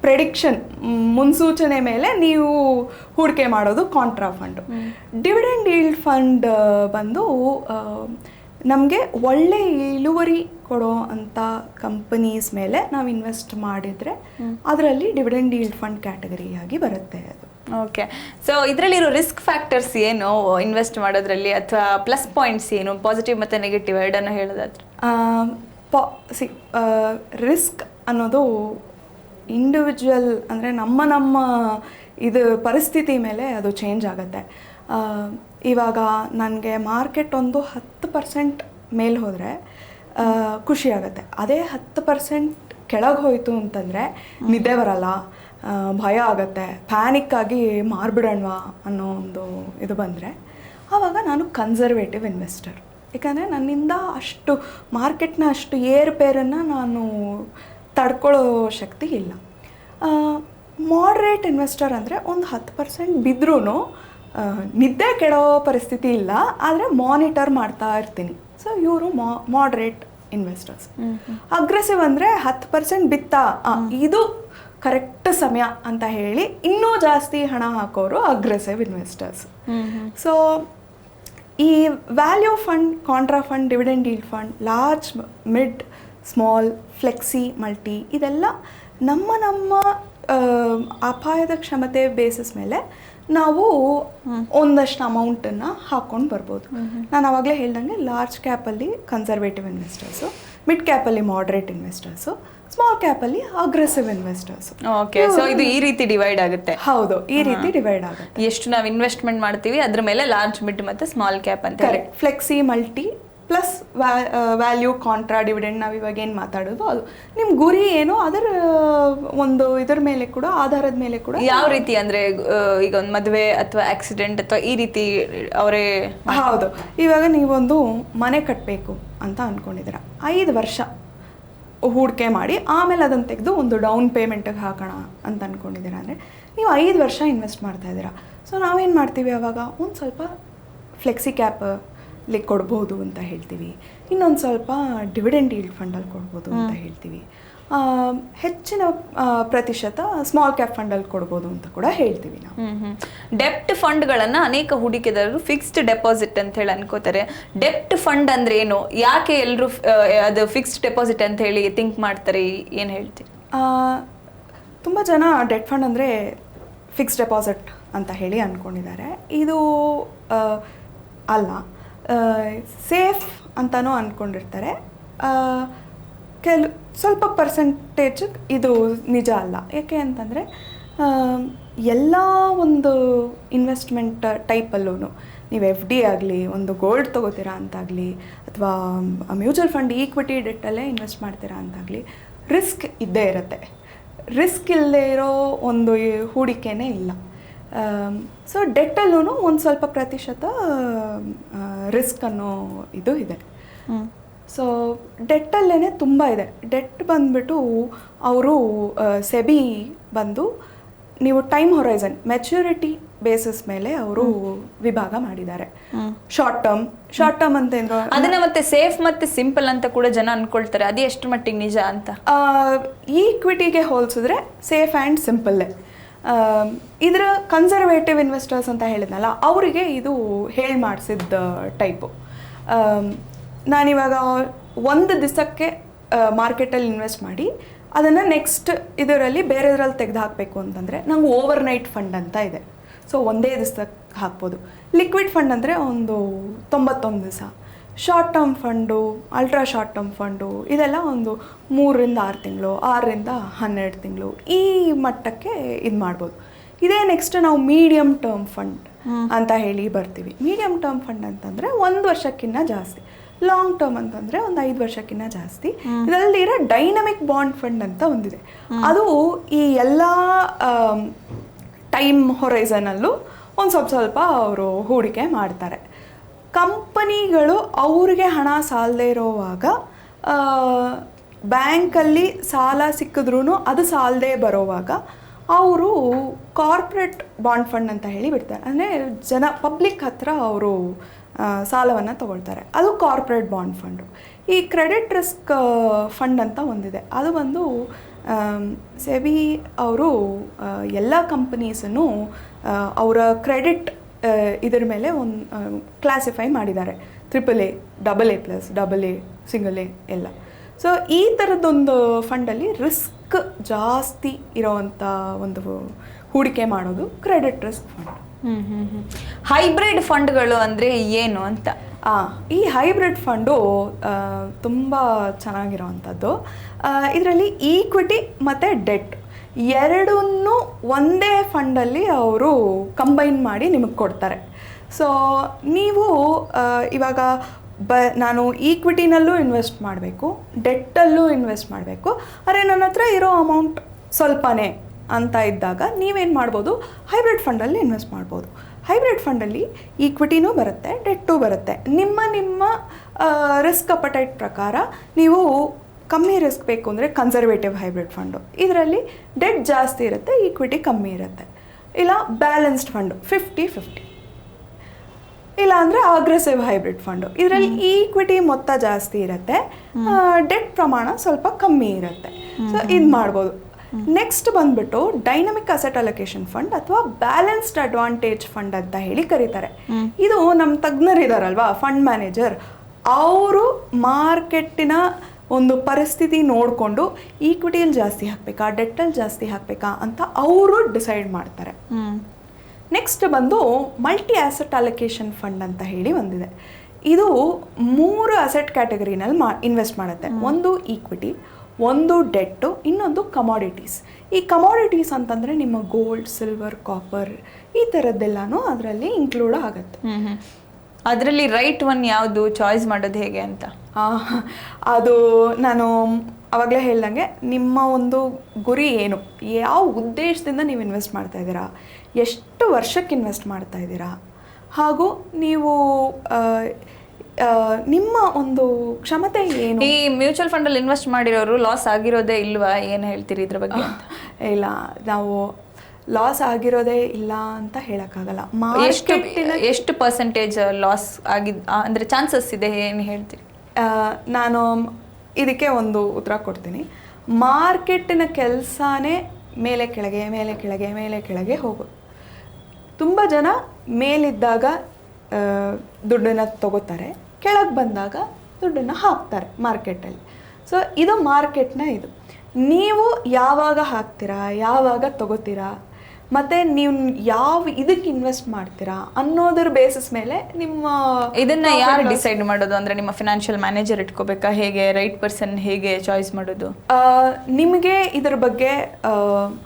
ಪ್ರೆಡಿಕ್ಷನ್, ಮುನ್ಸೂಚನೆ ಮೇಲೆ ನೀವು ಹೂಡಿಕೆ ಮಾಡೋದು contra fund. Dividend yield fund ಬಂದು ನಮಗೆ ಒಳ್ಳೆ ಇಳುವರಿ ಕೊಡೋ ಅಂಥ ಕಂಪನೀಸ್ ಮೇಲೆ ನಾವು ಇನ್ವೆಸ್ಟ್ ಮಾಡಿದರೆ ಅದರಲ್ಲಿ ಡಿವಿಡೆಂಡ್ ಈಲ್ಡ್ ಫಂಡ್ ಕ್ಯಾಟಗರಿಯಾಗಿ ಬರುತ್ತೆ ಅದು. ಓಕೆ. ಸೊ ಇದರಲ್ಲಿರೋ ರಿಸ್ಕ್ ಫ್ಯಾಕ್ಟರ್ಸ್ ಏನು ಇನ್ವೆಸ್ಟ್ ಮಾಡೋದ್ರಲ್ಲಿ, ಅಥವಾ ಪ್ಲಸ್ ಪಾಯಿಂಟ್ಸ್ ಏನು, ಪಾಸಿಟಿವ್ ಮತ್ತು ನೆಗೆಟಿವ್ ಎರಡನ್ನು ಹೇಳೋದಾದ್ರೆ? ರಿಸ್ಕ್ ಅನ್ನೋದು ಇಂಡಿವಿಜುವಲ್, ಅಂದರೆ ನಮ್ಮ ಇದು ಪರಿಸ್ಥಿತಿ ಮೇಲೆ ಅದು ಚೇಂಜ್ ಆಗುತ್ತೆ. ಇವಾಗ ನನಗೆ ಮಾರ್ಕೆಟ್ ಒಂದು 10% ಮೇಲೆ ಹೋದರೆ ಖುಷಿ ಆಗುತ್ತೆ. ಅದೇ 10% ಕೆಳಗೆ ಹೋಯಿತು ಅಂತಂದರೆ ನಿದ್ದೆ ಬರಲ್ಲ, ಭಯ ಆಗುತ್ತೆ, ಪ್ಯಾನಿಕ್ಕಾಗಿ ಮಾರ್ಬಿಡೋಣವಾ ಅನ್ನೋ ಒಂದು ಇದು ಬಂದರೆ ಆವಾಗ ನಾನು ಕನ್ಸರ್ವೇಟಿವ್ ಇನ್ವೆಸ್ಟರ್. ಯಾಕಂದರೆ ನನ್ನಿಂದ ಅಷ್ಟು ಮಾರ್ಕೆಟ್ನ ಅಷ್ಟು ಏರುಪೇರನ್ನು ನಾನು ತಡ್ಕೊಳ್ಳೋ ಶಕ್ತಿ ಇಲ್ಲ. ಮಾಡ್ರೇಟ್ ಇನ್ವೆಸ್ಟರ್ ಅಂದರೆ ಒಂದು 10% ಬಿದ್ದರೂ ನಿದ್ದೆ ಕೆಡೋ ಪರಿಸ್ಥಿತಿ ಇಲ್ಲ, ಆದರೆ ಮಾನಿಟರ್ ಮಾಡ್ತಾ ಇರ್ತೀನಿ. ಸೊ ಇವರು ಮಾಡ್ರೇಟ್ ಇನ್ವೆಸ್ಟರ್ಸ್. ಅಗ್ರೆಸಿವ್ ಅಂದರೆ 10% ಬಿತ್ತಾ ಇದು ಕರೆಕ್ಟ್ ಸಮಯ ಅಂತ ಹೇಳಿ ಇನ್ನೂ ಜಾಸ್ತಿ ಹಣ ಹಾಕೋರು ಅಗ್ರೆಸಿವ್ ಇನ್ವೆಸ್ಟರ್ಸ್. ಸೊ ಈ value fund, contra fund, dividend yield fund, large, mid, small, flexi, multi, ಇದೆಲ್ಲ ನಮ್ಮ ಅಪಾಯದ ಕ್ಷಮತೆ ಬೇಸಿಸ್ ಮೇಲೆ ನಾವು ಒಂದಷ್ಟು ಅಮೌಂಟನ್ನು ಹಾಕ್ಕೊಂಡು ಬರ್ಬೋದು. ನಾನು ಆವಾಗಲೇ ಹೇಳ್ದಂಗೆ ಲಾರ್ಜ್ ಕ್ಯಾಪಲ್ಲಿ ಕನ್ಸರ್ವೇಟಿವ್ ಇನ್ವೆಸ್ಟರ್ಸು, ಮಿಡ್ ಕ್ಯಾಪಲ್ಲಿ ಮಾಡ್ರೇಟ್ ಇನ್ವೆಸ್ಟರ್ಸು, ಸ್ಮಾಲ್ ಕ್ಯಾಪಲ್ಲಿ ಅಗ್ರೆಸಿವ್ ಇನ್ವೆಸ್ಟರ್ಸ್. ಓಕೆ. ಸೊ ಇದು ಈ ರೀತಿ ಡಿವೈಡ್ ಆಗುತ್ತೆ? ಹೌದು, ಈ ರೀತಿ ಡಿವೈಡ್ ಆಗುತ್ತೆ. ಎಷ್ಟು ನಾವು ಇನ್ವೆಸ್ಟ್ಮೆಂಟ್ ಮಾಡ್ತೀವಿ ಅದ್ರ ಮೇಲೆ ಲಾರ್ಜ್, ಮಿಡ್ ಮತ್ತು ಸ್ಮಾಲ್ ಕ್ಯಾಪ್ ಅಂತ. Correct. Flexi, multi plus value, contra, dividend, ನಾವು ಇವಾಗ ಏನು ಮಾತಾಡೋದು ಅದು ನಿಮ್ಮ ಗುರಿ ಏನು, ಅದರ ಒಂದು ಇದರ ಮೇಲೆ ಕೂಡ, ಆಧಾರದ ಮೇಲೆ ಕೂಡ. ಯಾವ ರೀತಿ ಅಂದರೆ ಈಗ ಒಂದು ಮದುವೆ ಅಥವಾ ಆಕ್ಸಿಡೆಂಟ್ ಅಥವಾ ಈ ರೀತಿ ಅವರೇ? ಹೌದು. ಇವಾಗ ನೀವೊಂದು ಮನೆ ಕಟ್ಟಬೇಕು ಅಂತ ಅಂದ್ಕೊಂಡಿದ್ದೀರ, 5 ವರ್ಷ ಹೂಡಿಕೆ ಮಾಡಿ ಆಮೇಲೆ ಅದನ್ನು ತೆಗೆದು ಒಂದು ಡೌನ್ ಪೇಮೆಂಟಿಗೆ ಹಾಕೋಣ ಅಂತ ಅಂದ್ಕೊಂಡಿದ್ದೀರಾ ಅಂದರೆ ನೀವು 5 ವರ್ಷ ಇನ್ವೆಸ್ಟ್ ಮಾಡ್ತಾ ಇದ್ದೀರಾ. ಸೊ ನಾವೇನು ಮಾಡ್ತೀವಿ ಆವಾಗ ಒಂದು ಸ್ವಲ್ಪ ಫ್ಲೆಕ್ಸಿ ಕ್ಯಾಪಲ್ಲಿ ಕೊಡ್ಬೋದು ಅಂತ ಹೇಳ್ತೀವಿ, ಇನ್ನೊಂದು ಸ್ವಲ್ಪ ಡಿವಿಡೆಂಡ್ ಈಲ್ಡ್ ಫಂಡಲ್ಲಿ ಕೊಡ್ಬೋದು ಅಂತ ಹೇಳ್ತೀವಿ, ಹೆಚ್ಚಿನ ಪ್ರತಿಶತ ಸ್ಮಾಲ್ ಕ್ಯಾಪ್ ಫಂಡಲ್ಲಿ ಕೊಡ್ಬೋದು ಅಂತ ಕೂಡ ಹೇಳ್ತೀವಿ ನಾವು. ಡೆಪ್ಟ್ ಫಂಡ್ಗಳನ್ನು ಅನೇಕ ಹೂಡಿಕೆದಾರರು ಫಿಕ್ಸ್ಡ್ ಡೆಪಾಸಿಟ್ ಅಂತ ಹೇಳಿ ಅನ್ಕೋತಾರೆ. ಡೆಪ್ಟ್ ಫಂಡ್ ಅಂದ್ರೆ ಏನು, ಯಾಕೆ ಎಲ್ಲರೂ ಅದು ಫಿಕ್ಸ್ಡ್ ಡೆಪಾಸಿಟ್ ಅಂತ ಹೇಳಿ ಥಿಂಕ್ ಮಾಡ್ತಾರೆ, ಏನು ಹೇಳ್ತೀರಿ? ತುಂಬ ಜನ ಡೆಟ್ ಫಂಡ್ ಅಂದರೆ ಫಿಕ್ಸ್ಡ್ ಡೆಪಾಸಿಟ್ ಅಂತ ಹೇಳಿ ಅಂದ್ಕೊಂಡಿದ್ದಾರೆ. ಇದು ಅಲ್ಲ, ಸೇಫ್ ಅಂತಲೂ ಅಂದ್ಕೊಂಡಿರ್ತಾರೆ. ಸ್ವಲ್ಪ ಪರ್ಸೆಂಟೇಜ್ ಇದು ನಿಜ ಅಲ್ಲ. ಯಾಕೆ ಅಂತಂದರೆ ಎಲ್ಲ ಒಂದು ಇನ್ವೆಸ್ಟ್ಮೆಂಟ್ ಟೈಪಲ್ಲೂ ನೀವು ಎಫ್ ಡಿ ಆಗಲಿ, ಒಂದು ಗೋಲ್ಡ್ ತೊಗೋತೀರಾ ಅಂತಾಗಲಿ, ಅಥವಾ ಮ್ಯೂಚುವಲ್ ಫಂಡ್ ಈಕ್ವಿಟಿ ಡೆಟ್ಟಲ್ಲೇ ಇನ್ವೆಸ್ಟ್ ಮಾಡ್ತೀರಾ ಅಂತಾಗಲಿ, ರಿಸ್ಕ್ ಇದ್ದೇ ಇರುತ್ತೆ. ರಿಸ್ಕ್ ಇಲ್ಲದೆ ಇರೋ ಒಂದು ಹೂಡಿಕೆನೇ ಇಲ್ಲ. ಸೊ ಡೆಟ್ಟಲ್ಲೂ ಒಂದು ಸ್ವಲ್ಪ ಪ್ರತಿಶತ ರಿಸ್ಕ್ ಅನ್ನೋ ಇದು ಇದೆ. ಸೊ ಡೆಟ್ಟಲ್ಲೇ ತುಂಬ ಇದೆ. ಡೆಟ್ ಬಂದುಬಿಟ್ಟು ಅವರು ಸೆಬಿ ಬಂದು ನೀವು ಟೈಮ್ ಹೊರೈಸನ್ ಮೆಚ್ಯೂರಿಟಿ ಬೇಸಿಸ್ ಮೇಲೆ ಅವರು ವಿಭಾಗ ಮಾಡಿದ್ದಾರೆ. ಶಾರ್ಟ್ ಟರ್ಮ್ ಅಂತ ಏನಾದ್ರು ಅದನ್ನ ಮತ್ತೆ ಸೇಫ್ ಮತ್ತೆ ಸಿಂಪಲ್ ಅಂತ ಕೂಡ ಜನ ಅನ್ಕೊಳ್ತಾರೆ, ಅದು ಎಷ್ಟು ಮಟ್ಟಿಗೆ ನಿಜ ಅಂತ? ಈಕ್ವಿಟಿಗೆ ಹೋಲಿಸಿದ್ರೆ ಸೇಫ್ ಆ್ಯಂಡ್ ಸಿಂಪಲ್ಲೇ. ಇದರ ಕನ್ಸರ್ವೇಟಿವ್ ಇನ್ವೆಸ್ಟರ್ಸ್ ಅಂತ ಹೇಳಿದ್ನಲ್ಲ, ಅವರಿಗೆ ಇದು ಹೇಳಿ ಮಾಡಿಸಿದ ಟೈಪು. ನಾನಿವಾಗ ಒಂದು ದಿವಸಕ್ಕೆ ಮಾರ್ಕೆಟಲ್ಲಿ ಇನ್ವೆಸ್ಟ್ ಮಾಡಿ ಅದನ್ನು ನೆಕ್ಸ್ಟ್ ಇದರಲ್ಲಿ ಬೇರೆದ್ರಲ್ಲಿ ತೆಗೆದು ಹಾಕಬೇಕು ಅಂತಂದರೆ ನಂಗೆ ಓವರ್ ನೈಟ್ ಫಂಡ್ ಅಂತ ಇದೆ. ಸೊ ಒಂದೇ ದಿವಸಕ್ಕೆ ಹಾಕ್ಬೋದು. ಲಿಕ್ವಿಡ್ ಫಂಡ್ ಅಂದರೆ ಒಂದು 91 ದಿವಸ. Short term fund, ultra short term fund ಇದೆಲ್ಲ ಒಂದು 3 ರಿಂದ 6 ತಿಂಗಳು, 6 ರಿಂದ 12 ತಿಂಗಳು ಈ ಮಟ್ಟಕ್ಕೆ ಇದು ಮಾಡ್ಬೋದು. ಇದೇ ನೆಕ್ಸ್ಟ್ ನಾವು ಮೀಡಿಯಮ್ ಟರ್ಮ್ ಫಂಡ್ ಅಂತ ಹೇಳಿ ಬರ್ತೀವಿ. ಮೀಡಿಯಮ್ ಟರ್ಮ್ ಫಂಡ್ ಅಂತಂದರೆ 1 ವರ್ಷಕ್ಕಿಂತ ಜಾಸ್ತಿ. ಲಾಂಗ್ ಟರ್ಮ್ ಅಂತಂದರೆ ಒಂದು 5 ವರ್ಷಕ್ಕಿಂತ ಜಾಸ್ತಿ. ಇದರಲ್ಲಿ ಇರೋ ಡೈನಮಿಕ್ ಬಾಂಡ್ ಫಂಡ್ ಅಂತ ಒಂದಿದೆ. ಅದು ಈ ಎಲ್ಲ ಟೈಮ್ ಹೊರೈಸನಲ್ಲೂ ಒಂದು ಸ್ವಲ್ಪ ಅವರು ಹೂಡಿಕೆ ಮಾಡ್ತಾರೆ. ಕಂಪನಿಗಳು ಅವ್ರಿಗೆ ಹಣ ಸಾಲದೇ ಇರೋವಾಗ ಬ್ಯಾಂಕಲ್ಲಿ ಸಾಲ ಸಿಕ್ಕಿದ್ರೂ ಅದು ಸಾಲದೇ ಬರೋವಾಗ ಅವರು ಕಾರ್ಪೊರೇಟ್ ಬಾಂಡ್ ಫಂಡ್ ಅಂತ ಹೇಳಿ ಬಿಡ್ತಾರೆ. ಅಂದರೆ ಪಬ್ಲಿಕ್ ಹತ್ರ ಅವರು ಸಾಲವನ್ನು ತಗೊಳ್ತಾರೆ. ಅದು ಕಾರ್ಪೊರೇಟ್ ಬಾಂಡ್ ಫಂಡು. ಈ ಕ್ರೆಡಿಟ್ ರಿಸ್ಕ್ ಫಂಡ್ ಅಂತ ಒಂದಿದೆ. ಅದು ಬಂದು ಸೆಬಿ ಅವರು ಎಲ್ಲ ಕಂಪನೀಸನ್ನು ಅವರ ಕ್ರೆಡಿಟ್ ಇದರ ಮೇಲೆ ಒಂದು ಕ್ಲಾಸಿಫೈ ಮಾಡಿದ್ದಾರೆ. AAA, AA+, AA, A ಎಲ್ಲ. ಸೊ ಈ ಥರದ್ದೊಂದು ಫಂಡಲ್ಲಿ ರಿಸ್ಕ್ ಜಾಸ್ತಿ ಇರೋವಂಥ ಒಂದು ಹೂಡಿಕೆ ಮಾಡೋದು ಕ್ರೆಡಿಟ್ ರಿಸ್ಕ್ ಫಂಡ್. ಹೈಬ್ರಿಡ್ ಫಂಡ್ಗಳು ಅಂದರೆ ಏನು ಅಂತ? ಈ ಹೈಬ್ರಿಡ್ ಫಂಡು ತುಂಬ ಚೆನ್ನಾಗಿರೋವಂಥದ್ದು. ಇದರಲ್ಲಿ ಈಕ್ವಿಟಿ ಮತ್ತು ಡೆಟ್ ಎರಡನ್ನೂ ಒಂದೇ ಫಂಡಲ್ಲಿ ಅವರು ಕಂಬೈನ್ ಮಾಡಿ ನಿಮಗೆ ಕೊಡ್ತಾರೆ. ಸೊ ನೀವು ಇವಾಗ ನಾನು ಈಕ್ವಿಟಿನಲ್ಲೂ ಇನ್ವೆಸ್ಟ್ ಮಾಡಬೇಕು, ಡೆಟ್ಟಲ್ಲೂ ಇನ್ವೆಸ್ಟ್ ಮಾಡಬೇಕು, ಆದರೆ ನನ್ನ ಹತ್ರ ಇರೋ ಅಮೌಂಟ್ ಸ್ವಲ್ಪನೇ ಅಂತ ಇದ್ದಾಗ ನೀವೇನು ಮಾಡ್ಬೋದು, ಹೈಬ್ರಿಡ್ ಫಂಡಲ್ಲಿ ಇನ್ವೆಸ್ಟ್ ಮಾಡ್ಬೋದು. ಹೈಬ್ರಿಡ್ ಫಂಡಲ್ಲಿ ಈಕ್ವಿಟಿನೂ ಬರುತ್ತೆ, ಡೆಟ್ಟೂ ಬರುತ್ತೆ. ನಿಮ್ಮ ರಿಸ್ಕ್ ಅಪಟೈಟ್ ಪ್ರಕಾರ ನೀವು ಕಮ್ಮಿ ರಿಸ್ಕ್ ಬೇಕು ಅಂದರೆ ಕನ್ಸರ್ವೇಟಿವ್ ಹೈಬ್ರಿಡ್ ಫಂಡು. ಇದರಲ್ಲಿ ಡೆಟ್ ಜಾಸ್ತಿ ಇರುತ್ತೆ, ಈಕ್ವಿಟಿ ಕಮ್ಮಿ ಇರುತ್ತೆ. ಇಲ್ಲ ಬ್ಯಾಲೆನ್ಸ್ಡ್ ಫಂಡು 50-50. ಇಲ್ಲ ಅಂದರೆ ಅಗ್ರೆಸಿವ್ ಹೈಬ್ರಿಡ್ ಫಂಡು. ಇದರಲ್ಲಿ ಈಕ್ವಿಟಿ ಮೊತ್ತ ಜಾಸ್ತಿ ಇರುತ್ತೆ, ಡೆಟ್ ಪ್ರಮಾಣ ಸ್ವಲ್ಪ ಕಮ್ಮಿ ಇರುತ್ತೆ. ಸೊ ಇದು ಮಾಡ್ಬೋದು. ನೆಕ್ಸ್ಟ್ ಬಂದ್ಬಿಟ್ಟು ಡೈನಮಿಕ್ ಅಸೆಟ್ ಅಲೋಕೇಶನ್ ಫಂಡ್ ಅಥವಾ ಬ್ಯಾಲೆನ್ಸ್ಡ್ ಅಡ್ವಾಂಟೇಜ್ ಫಂಡ್ ಅಂತ ಹೇಳಿ ಕರೀತಾರೆ. ಇದು ನಮ್ಮ ತಜ್ಞರಿದಾರಲ್ವಾ, ಫಂಡ್ ಮ್ಯಾನೇಜರ್, ಅವರು ಮಾರ್ಕೆಟಿನ ಒಂದು ಪರಿಸ್ಥಿತಿ ನೋಡಿಕೊಂಡು ಈಕ್ವಿಟಿಯಲ್ಲಿ ಜಾಸ್ತಿ ಹಾಕಬೇಕಾ, ಡೆಟ್ಟಲ್ಲಿ ಜಾಸ್ತಿ ಹಾಕಬೇಕಾ ಅಂತ ಅವರು ಡಿಸೈಡ್ ಮಾಡ್ತಾರೆ. ನೆಕ್ಸ್ಟ್ ಬಂದು ಮಲ್ಟಿ ಆಸೆಟ್ ಅಲೋಕೇಶನ್ ಫಂಡ್ ಅಂತ ಹೇಳಿ ಒಂದಿದೆ. ಇದು 3 ಅಸೆಟ್ ಕ್ಯಾಟಗರಿನಲ್ಲಿ ಇನ್ವೆಸ್ಟ್ ಮಾಡುತ್ತೆ. ಒಂದು ಈಕ್ವಿಟಿ, ಒಂದು ಡೆಟ್ಟು, ಇನ್ನೊಂದು ಕಮಾಡಿಟೀಸ್. ಈ ಕಮಾಡಿಟೀಸ್ ಅಂತಂದರೆ ನಿಮ್ಮ ಗೋಲ್ಡ್, ಸಿಲ್ವರ್, ಕಾಪರ್ ಈ ಥರದ್ದೆಲ್ಲನೂ ಅದರಲ್ಲಿ ಇನ್ಕ್ಲೂಡ್ ಆಗುತ್ತೆ. ಅದರಲ್ಲಿ ರೈಟ್ ಒನ್ ಯಾವುದು ಚಾಯ್ಸ್ ಮಾಡೋದು ಹೇಗೆ ಅಂತ? ಅದು ನಾನು ಆವಾಗಲೇ ಹೇಳ್ದಂಗೆ ನಿಮ್ಮ ಒಂದು ಗುರಿ ಏನು, ಯಾವ ಉದ್ದೇಶದಿಂದ ನೀವು ಇನ್ವೆಸ್ಟ್ ಮಾಡ್ತಾ ಇದ್ದೀರಾ, ಎಷ್ಟು ವರ್ಷಕ್ಕೆ ಇನ್ವೆಸ್ಟ್ ಮಾಡ್ತಾ ಇದ್ದೀರಾ, ಹಾಗೂ ನೀವು ನಿಮ್ಮ ಒಂದು ಕ್ಷಮತೆ ಏನು. ಈ ಮ್ಯೂಚುವಲ್ ಫಂಡಲ್ಲಿ ಇನ್ವೆಸ್ಟ್ ಮಾಡಿರೋರು ಲಾಸ್ ಆಗಿರೋದೇ ಇಲ್ವಾ, ಏನು ಹೇಳ್ತೀರಿ ಇದ್ರ ಬಗ್ಗೆ? ಇಲ್ಲ, ನಾವು ಲಾಸ್ ಆಗಿರೋದೇ ಇಲ್ಲ ಅಂತ ಹೇಳೋಕ್ಕಾಗಲ್ಲ. ಎಷ್ಟು ಪರ್ಸೆಂಟೇಜ್ ಲಾಸ್ ಆಗಿದ್ ಅಂದರೆ ಚಾನ್ಸಸ್ ಇದೆ ಏನು ಹೇಳ್ತೀರಿ? ನಾನು ಇದಕ್ಕೆ ಒಂದು ಉತ್ತರ ಕೊಡ್ತೀನಿ. ಮಾರ್ಕೆಟಿನ ಕೆಲಸನೇ ಮೇಲೆ ಕೆಳಗೆ ಮೇಲೆ ಕೆಳಗೆ ಮೇಲೆ ಕೆಳಗೆ ಹೋಗೋದು. ತುಂಬ ಜನ ಮೇಲಿದ್ದಾಗ ದುಡ್ಡನ್ನು ತಗೋತಾರೆ, ಕೆಳಗೆ ಬಂದಾಗ ದುಡ್ಡನ್ನು ಹಾಕ್ತಾರೆ ಮಾರ್ಕೆಟಲ್ಲಿ. ಸೊ ಇದು ಮಾರ್ಕೆಟ್ನ ಇದು. ನೀವು ಯಾವಾಗ ಹಾಕ್ತೀರಾ, ಯಾವಾಗ ತಗೋತೀರಾ, ಮತ್ತು ನೀವು ಇದಕ್ಕೆ ಇನ್ವೆಸ್ಟ್ ಮಾಡ್ತೀರಾ ಅನ್ನೋದ್ರ ಬೇಸಿಸ್ ಮೇಲೆ ಇದನ್ನು ಯಾರು ಡಿಸೈಡ್ ಮಾಡೋದು? ಅಂದರೆ ನಿಮ್ಮ ಫಿನಾನ್ಷಿಯಲ್ ಮ್ಯಾನೇಜರ್ ಇಟ್ಕೋಬೇಕಾ, ಹೇಗೆ ರೈಟ್ ಪರ್ಸನ್ ಹೇಗೆ ಚಾಯ್ಸ್ ಮಾಡೋದು? ನಿಮಗೆ ಇದ್ರ ಬಗ್ಗೆ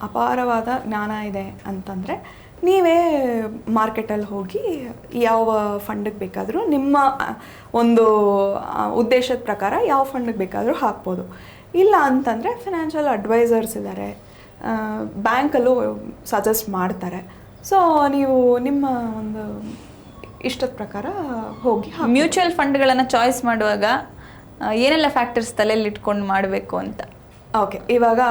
ಅಪಾರವಾದ ಜ್ಞಾನ ಇದೆ ಅಂತಂದರೆ ನೀವೇ ಮಾರ್ಕೆಟಲ್ಲಿ ಹೋಗಿ ಯಾವ ಫಂಡಿಗೆ ಬೇಕಾದರೂ ನಿಮ್ಮ ಒಂದು ಉದ್ದೇಶದ ಪ್ರಕಾರ ಯಾವ ಫಂಡಿಗೆ ಬೇಕಾದರೂ ಹಾಕ್ಬೋದು. ಇಲ್ಲ ಅಂತಂದರೆ ಫಿನಾನ್ಷಿಯಲ್ ಅಡ್ವೈಸರ್ಸ್ ಇದ್ದಾರೆ, ಬ್ಯಾಂಕಲ್ಲೂ ಸಜೆಸ್ಟ್ ಮಾಡ್ತಾರೆ. ಸೊ ನೀವು ನಿಮ್ಮ ಒಂದು ಇಷ್ಟದ ಪ್ರಕಾರ ಹೋಗಿ ಮ್ಯೂಚುವಲ್ ಫಂಡ್ಗಳನ್ನು ಚಾಯ್ಸ್ ಮಾಡುವಾಗ ಏನೆಲ್ಲ ಫ್ಯಾಕ್ಟರ್ಸ್ ತಲೆಯಲ್ಲಿ ಇಟ್ಕೊಂಡು ಮಾಡಬೇಕು ಅಂತ? ಓಕೆ, ಇವಾಗ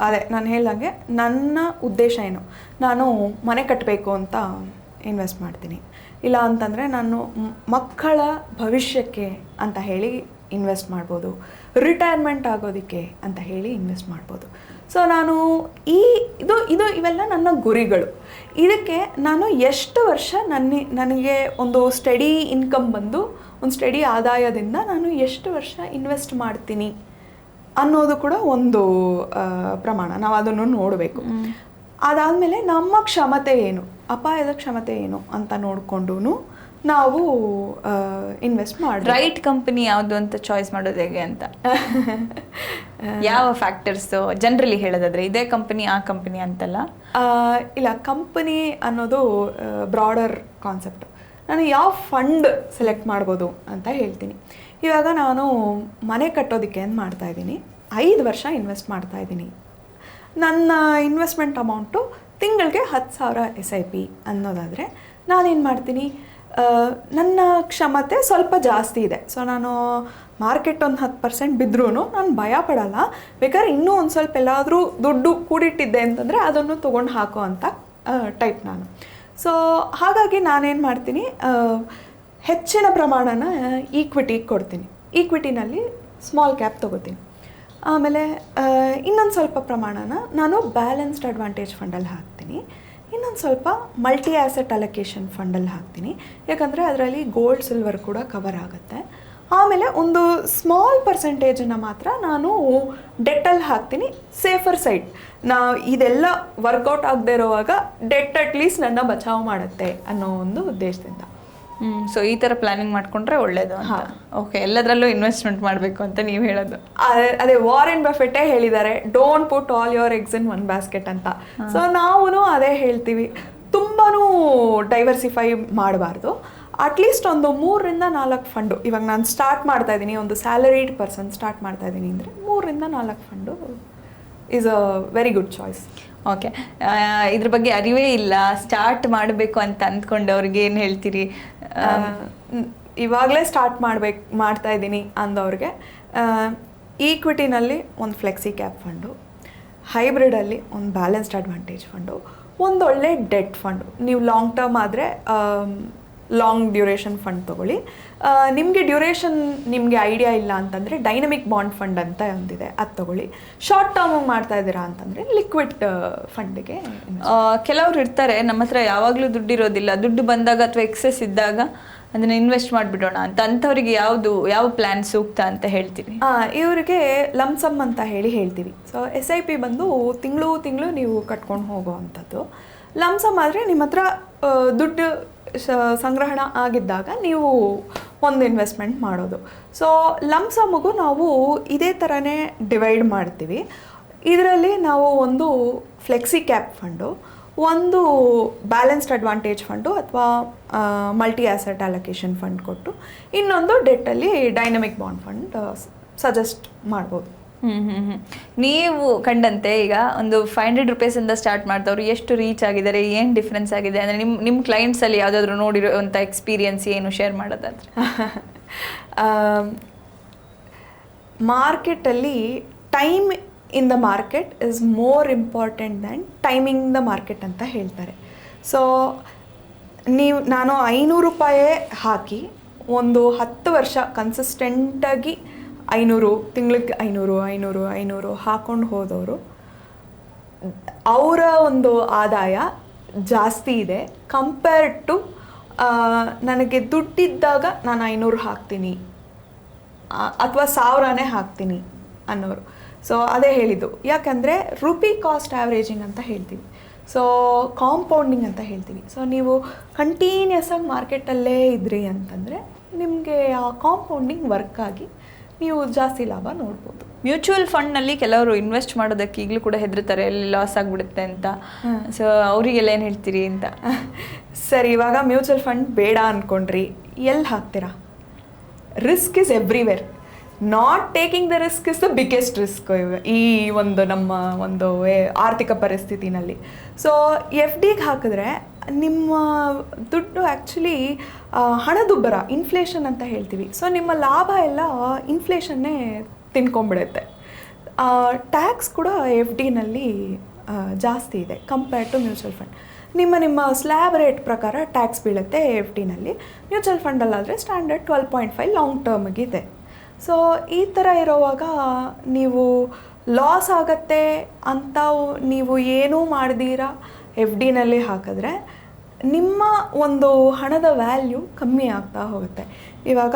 ಅದೇ ನಾನು ಹೇಳ್ದಂಗೆ ನನ್ನ ಉದ್ದೇಶ ಏನು, ನಾನು ಮನೆ ಕಟ್ಟಬೇಕು ಅಂತ ಇನ್ವೆಸ್ಟ್ ಮಾಡ್ತೀನಿ. ಇಲ್ಲ ಅಂತಂದರೆ ನಾನು ಮಕ್ಕಳ ಭವಿಷ್ಯಕ್ಕೆ ಅಂತ ಹೇಳಿ ಇನ್ವೆಸ್ಟ್ ಮಾಡ್ಬೋದು, ರಿಟೈರ್ಮೆಂಟ್ ಆಗೋದಕ್ಕೆ ಅಂತ ಹೇಳಿ ಇನ್ವೆಸ್ಟ್ ಮಾಡ್ಬೋದು. ಸೊ ನಾನು ಇವೆಲ್ಲ ನನ್ನ ಗುರಿಗಳು. ಇದಕ್ಕೆ ನಾನು ಎಷ್ಟು ವರ್ಷ ನನಗೆ ಒಂದು ಸ್ಟಡಿ ಇನ್ಕಮ್ ಬಂದು ಒಂದು ಸ್ಟಡಿ ಆದಾಯದಿಂದ ನಾನು ಎಷ್ಟು ವರ್ಷ ಇನ್ವೆಸ್ಟ್ ಮಾಡ್ತೀನಿ ಅನ್ನೋದು ಕೂಡ ಒಂದು ಪ್ರಮಾಣ. ನಾವು ಅದನ್ನು ನೋಡಬೇಕು. ಅದಾದಮೇಲೆ ನಮ್ಮ ಕ್ಷಮತೆ ಏನು, ಅಪಾಯದ ಕ್ಷಮತೆ ಏನು ಅಂತ ನೋಡಿಕೊಂಡು ನಾವು ಇನ್ವೆಸ್ಟ್ ಮಾಡಿ ರೈಟ್ ಕಂಪನಿ ಯಾವುದು ಅಂತ ಚಾಯ್ಸ್ ಮಾಡೋದು ಹೇಗೆ ಅಂತ ಯಾವ ಫ್ಯಾಕ್ಟರ್ಸು ಜನರಲಿ ಹೇಳೋದಾದ್ರೆ ಇದೇ ಕಂಪನಿ ಆ ಕಂಪನಿ ಅಂತಲ್ಲ? ಇಲ್ಲ, ಕಂಪನಿ ಅನ್ನೋದು ಬ್ರಾಡರ್ ಕಾನ್ಸೆಪ್ಟ್. ನಾನು ಯಾವ ಫಂಡ್ ಸೆಲೆಕ್ಟ್ ಮಾಡ್ಬೋದು ಅಂತ ಹೇಳ್ತೀನಿ. ಇವಾಗ ನಾನು ಮನೆ ಕಟ್ಟೋದಕ್ಕೆ ಏನು ಮಾಡ್ತಾಯಿದ್ದೀನಿ, 5 ವರ್ಷ ಇನ್ವೆಸ್ಟ್ ಮಾಡ್ತಾಯಿದ್ದೀನಿ. ನನ್ನ ಇನ್ವೆಸ್ಟ್ಮೆಂಟ್ ಅಮೌಂಟು ತಿಂಗಳಿಗೆ 10,000 SIP ಅನ್ನೋದಾದರೆ ನಾನೇನು ಮಾಡ್ತೀನಿ, ನನ್ನ ಕ್ಷಮತೆ ಸ್ವಲ್ಪ ಜಾಸ್ತಿ ಇದೆ. ಸೊ ನಾನು ಮಾರ್ಕೆಟ್ ಒಂದು 10% ಬಿದ್ದರೂ ನಾನು ಭಯ ಪಡಲ್ಲ. ಬೇಕಾದ್ರೆ ಇನ್ನೂ ಒಂದು ಸ್ವಲ್ಪ ಎಲ್ಲಾದರೂ ದುಡ್ಡು ಕೂಡಿಟ್ಟಿದ್ದೆ ಅಂತಂದರೆ ಅದನ್ನು ತೊಗೊಂಡು ಹಾಕೋ ಅಂತ ಟೈಪ್ ನಾನು. ಸೊ ಹಾಗಾಗಿ ನಾನೇನು ಮಾಡ್ತೀನಿ, ಹೆಚ್ಚಿನ ಪ್ರಮಾಣನ ಈಕ್ವಿಟಿಗೆ ಕೊಡ್ತೀನಿ. ಈಕ್ವಿಟಿನಲ್ಲಿ ಸ್ಮಾಲ್ ಕ್ಯಾಪ್ ತೊಗೋತೀನಿ. ಆಮೇಲೆ ಇನ್ನೊಂದು ಸ್ವಲ್ಪ ಪ್ರಮಾಣನ ನಾನು ಬ್ಯಾಲೆನ್ಸ್ಡ್ ಅಡ್ವಾಂಟೇಜ್ ಫಂಡಲ್ಲಿ ಹಾಕ್ತೀನಿ. ಇನ್ನೊಂದು ಸ್ವಲ್ಪ ಮಲ್ಟಿ ಆ್ಯಸೆಟ್ ಅಲೊಕೇಶನ್ ಫಂಡಲ್ಲಿ ಹಾಕ್ತೀನಿ, ಯಾಕಂದರೆ ಅದರಲ್ಲಿ ಗೋಲ್ಡ್ ಸಿಲ್ವರ್ ಕೂಡ ಕವರ್ ಆಗುತ್ತೆ. ಆಮೇಲೆ ಒಂದು ಸ್ಮಾಲ್ ಪರ್ಸೆಂಟೇಜನ್ನು ಮಾತ್ರ ನಾನು ಡೆಟ್ಟಲ್ಲಿ ಹಾಕ್ತೀನಿ, ಸೇಫರ್ ಸೈಡ್. ಇದೆಲ್ಲ ವರ್ಕೌಟ್ ಆಗದೆ ಇರೋವಾಗ ಡೆಟ್ ಅಟ್ಲೀಸ್ಟ್ ನನ್ನ ಬಚಾವ್ ಮಾಡುತ್ತೆ ಅನ್ನೋ ಒಂದು ಉದ್ದೇಶದಿಂದ. ಸೊ ಈ ಥರ ಪ್ಲಾನಿಂಗ್ ಮಾಡಿಕೊಂಡ್ರೆ ಒಳ್ಳೇದು. ಓಕೆ, ಎಲ್ಲದರಲ್ಲೂ ಇನ್ವೆಸ್ಟ್ಮೆಂಟ್ ಮಾಡಬೇಕು ಅಂತ ನೀವು ಹೇಳೋದು. ಅದೇ ವಾರೆನ್ ಬಫೆಟ್ಟೇ ಹೇಳಿದ್ದಾರೆ, don't put all your eggs in one basket ಅಂತ. ಸೊ ನಾವು ಅದೇ ಹೇಳ್ತೀವಿ, ತುಂಬಾ ಡೈವರ್ಸಿಫೈ ಮಾಡಬಾರ್ದು. ಅಟ್ಲೀಸ್ಟ್ ಒಂದು 3-4 ಫಂಡು. ಇವಾಗ ನಾನು ಸ್ಟಾರ್ಟ್ ಮಾಡ್ತಾ ಇದ್ದೀನಿ, ಒಂದು ಸ್ಯಾಲರಿಡ್ ಪರ್ಸನ್ ಸ್ಟಾರ್ಟ್ ಮಾಡ್ತಾ ಇದ್ದೀನಿ ಅಂದರೆ 3-4 fund is a very good choice. Okay, ಇದ್ರ ಬಗ್ಗೆ ಅರಿವೇ ಇಲ್ಲ, ಸ್ಟಾರ್ಟ್ ಮಾಡಬೇಕು ಅಂತ ಅಂದ್ಕೊಂಡವ್ರಿಗೆ ಏನು ಹೇಳ್ತೀರಿ? ಇವಾಗಲೇ ಸ್ಟಾರ್ಟ್ ಮಾಡ್ತಾ ಇದ್ದೀನಿ ಅಂದವ್ರಿಗೆ ಈಕ್ವಿಟಿನಲ್ಲಿ ಒಂದು ಫ್ಲೆಕ್ಸಿ ಕ್ಯಾಪ್ ಫಂಡು, ಹೈಬ್ರಿಡಲ್ಲಿ ಒಂದು ಬ್ಯಾಲೆನ್ಸ್ಡ್ ಅಡ್ವಾಂಟೇಜ್ ಫಂಡು, ಒಂದೊಳ್ಳೆ ಡೆಟ್ ಫಂಡು. ನೀವು ಲಾಂಗ್ ಟರ್ಮ್ ಆದರೆ ಲಾಂಗ್ ಡ್ಯೂರೇಷನ್ ಫಂಡ್ ತೊಗೊಳ್ಳಿ. ನಿಮಗೆ ಡ್ಯೂರೇಷನ್ ನಿಮಗೆ ಐಡಿಯಾ ಇಲ್ಲ ಅಂತಂದರೆ ಡೈನಮಿಕ್ ಬಾಂಡ್ ಫಂಡ್ ಅಂತ ಒಂದಿದೆ, ಅದು ತೊಗೊಳ್ಳಿ. ಶಾರ್ಟ್ ಟರ್ಮಿಗೆ ಮಾಡ್ತಾ ಇದ್ದೀರಾ ಅಂತಂದರೆ ಲಿಕ್ವಿಡ್ ಫಂಡಿಗೆ. ಕೆಲವ್ರು ಇರ್ತಾರೆ, ನಮ್ಮ ಹತ್ರ ಯಾವಾಗಲೂ ದುಡ್ಡು ಇರೋದಿಲ್ಲ, ದುಡ್ಡು ಬಂದಾಗ ಅಥವಾ ಎಕ್ಸೆಸ್ ಇದ್ದಾಗ ಅದನ್ನು ಇನ್ವೆಸ್ಟ್ ಮಾಡಿಬಿಡೋಣ ಅಂತ. ಅಂಥವ್ರಿಗೆ ಯಾವ ಪ್ಲ್ಯಾನ್ ಸೂಕ್ತ ಅಂತ ಹೇಳ್ತೀವಿ? ಇವರಿಗೆ ಲಮ್ಸಮ್ ಅಂತ ಹೇಳ್ತೀವಿ. ಸೊ SIP ಬಂದು ತಿಂಗಳು ನೀವು ಕಟ್ಕೊಂಡು ಹೋಗೋ ಅಂಥದ್ದು. ಲಮ್ಸಮ್ ಆದರೆ ನಿಮ್ಮ ಹತ್ರ ದುಡ್ಡು ಸಂಗ್ರಹಣ ಆಗಿದ್ದಾಗ ನೀವು ಒಂದು ಇನ್ವೆಸ್ಟ್ಮೆಂಟ್ ಮಾಡೋದು. ಸೊ ಲಮ್ಸಮ್ಗೂ ನಾವು ಇದೇ ಥರನೇ ಡಿವೈಡ್ ಮಾಡ್ತೀವಿ. ಇದರಲ್ಲಿ ನಾವು ಒಂದು ಫ್ಲೆಕ್ಸಿ ಕ್ಯಾಪ್ ಫಂಡು, ಒಂದು ಬ್ಯಾಲೆನ್ಸ್ಡ್ ಅಡ್ವಾಂಟೇಜ್ ಫಂಡು ಅಥವಾ ಮಲ್ಟಿ ಆ್ಯಸೆಟ್ ಅಲೊಕೇಶನ್ ಫಂಡ್ ಕೊಟ್ಟು, ಇನ್ನೊಂದು ಡೆಟ್ಟಲ್ಲಿ ಡೈನಮಿಕ್ ಬಾಂಡ್ ಫಂಡ್ ಸಜೆಸ್ಟ್ ಮಾಡ್ಬೋದು. ನೀವು ಕಂಡಂತೆ ಈಗ ಒಂದು 500 ರೂಪೀಸಿಂದ ಸ್ಟಾರ್ಟ್ ಮಾಡ್ದವ್ರು ಎಷ್ಟು ರೀಚ್ ಆಗಿದ್ದಾರೆ, ಏನು ಡಿಫ್ರೆನ್ಸ್ ಆಗಿದೆ ಅಂದರೆ ನಿಮ್ಮ ಕ್ಲೈಂಟ್ಸಲ್ಲಿ ಯಾವುದಾದ್ರೂ ನೋಡಿರೋಂಥ ಎಕ್ಸ್ಪೀರಿಯನ್ಸ್ ಏನು ಶೇರ್ ಮಾಡೋದಾದ್ರೆ? ಮಾರ್ಕೆಟಲ್ಲಿ time in the market is more important than timing the market ಅಂತ ಹೇಳ್ತಾರೆ. ಸೊ ನಾನು 500 ರೂಪಾಯಿ ಹಾಕಿ ಒಂದು 10 ವರ್ಷ ಕನ್ಸಿಸ್ಟೆಂಟಾಗಿ 500 ತಿಂಗಳಿಗೆ 500 ಹಾಕೊಂಡು ಹೋದವರು ಅವರ ಒಂದು ಆದಾಯ ಜಾಸ್ತಿ ಇದೆ ಕಂಪೇರ್ಡ್ ಟು ನನಗೆ ದುಡ್ಡಿದ್ದಾಗ ನಾನು 500 ಹಾಕ್ತೀನಿ ಅಥವಾ 1000ನೇ ಹಾಕ್ತೀನಿ ಅನ್ನೋರು. ಸೊ ಅದೇ ಹೇಳಿದ್ದು, ಯಾಕಂದರೆ ರುಪಿ ಕಾಸ್ಟ್ ಆ್ಯಾವ್ರೇಜಿಂಗ್ ಅಂತ ಹೇಳ್ತೀವಿ, ಸೊ ಕಾಂಪೌಂಡಿಂಗ್ ಅಂತ ಹೇಳ್ತೀವಿ. ಸೊ ನೀವು ಕಂಟಿನ್ಯೂಸ್ ಆಗಿ ಮಾರ್ಕೆಟಲ್ಲೇ ಇದ್ರಿ ಅಂತಂದರೆ ನಿಮಗೆ ಆ ಕಾಂಪೌಂಡಿಂಗ್ ವರ್ಕ್ ಆಗಿ ನೀವು ಜಾಸ್ತಿ ಲಾಭ ನೋಡ್ಬೋದು. ಮ್ಯೂಚುವಲ್ ಫಂಡ್ನಲ್ಲಿ ಕೆಲವರು ಇನ್ವೆಸ್ಟ್ ಮಾಡೋದಕ್ಕೆ ಈಗಲೂ ಕೂಡ ಹೆದರ್ತಾರೆ, ಎಲ್ಲಿ ಲಾಸ್ ಆಗಿಬಿಡುತ್ತೆ ಅಂತ. ಸೊ ಅವರಿಗೆಲ್ಲ ಏನು ಹೇಳ್ತೀರಿ ಅಂತ? ಸರಿ, ಇವಾಗ ಮ್ಯೂಚುವಲ್ ಫಂಡ್ ಬೇಡ ಅಂದ್ಕೊಂಡ್ರಿ, ಎಲ್ಲಿ ಹಾಕ್ತೀರಾ? Risk is everywhere. Not taking the risk is the biggest risk ಈ ಒಂದು ನಮ್ಮ ಒಂದು ಆರ್ಥಿಕ ಪರಿಸ್ಥಿತಿನಲ್ಲಿ. ಸೊ FDಗೆ ಹಾಕಿದ್ರೆ ನಿಮ್ಮ ದುಡ್ಡು ಆ್ಯಕ್ಚುಲಿ ಹಣದುಬ್ಬರ, ಇನ್ಫ್ಲೇಷನ್ ಅಂತ ಹೇಳ್ತೀವಿ. ಸೊ ನಿಮ್ಮ ಲಾಭ ಎಲ್ಲ ಇನ್ಫ್ಲೇಷನ್ನೇ ತಿನ್ಕೊಂಬಿಡುತ್ತೆ. ಟ್ಯಾಕ್ಸ್ ಕೂಡ FDನಲ್ಲಿ ಜಾಸ್ತಿ ಇದೆ ಕಂಪೇರ್ಡ್ ಟು ಮ್ಯೂಚುವಲ್ ಫಂಡ್. ನಿಮ್ಮ ಸ್ಲ್ಯಾಬ್ ರೇಟ್ ಪ್ರಕಾರ ಟ್ಯಾಕ್ಸ್ ಬೀಳುತ್ತೆ FDನಲ್ಲಿ. ಮ್ಯೂಚುವಲ್ ಫಂಡಲ್ಲಾದರೆ ಸ್ಟ್ಯಾಂಡರ್ಡ್ 12.5 ಲಾಂಗ್ ಟರ್ಮ್ಗಿದೆ. ಸೊ ಈ ಥರ ಇರೋವಾಗ ನೀವು ಲಾಸ್ ಆಗತ್ತೆ ಅಂತ ನೀವು ಏನೂ ಮಾಡ್ದಿರಾ FDನಲ್ಲಿ ಹಾಕಿದ್ರೆ ನಿಮ್ಮ ಒಂದು ಹಣದ ವ್ಯಾಲ್ಯೂ ಕಮ್ಮಿ ಆಗ್ತಾ ಹೋಗುತ್ತೆ. ಇವಾಗ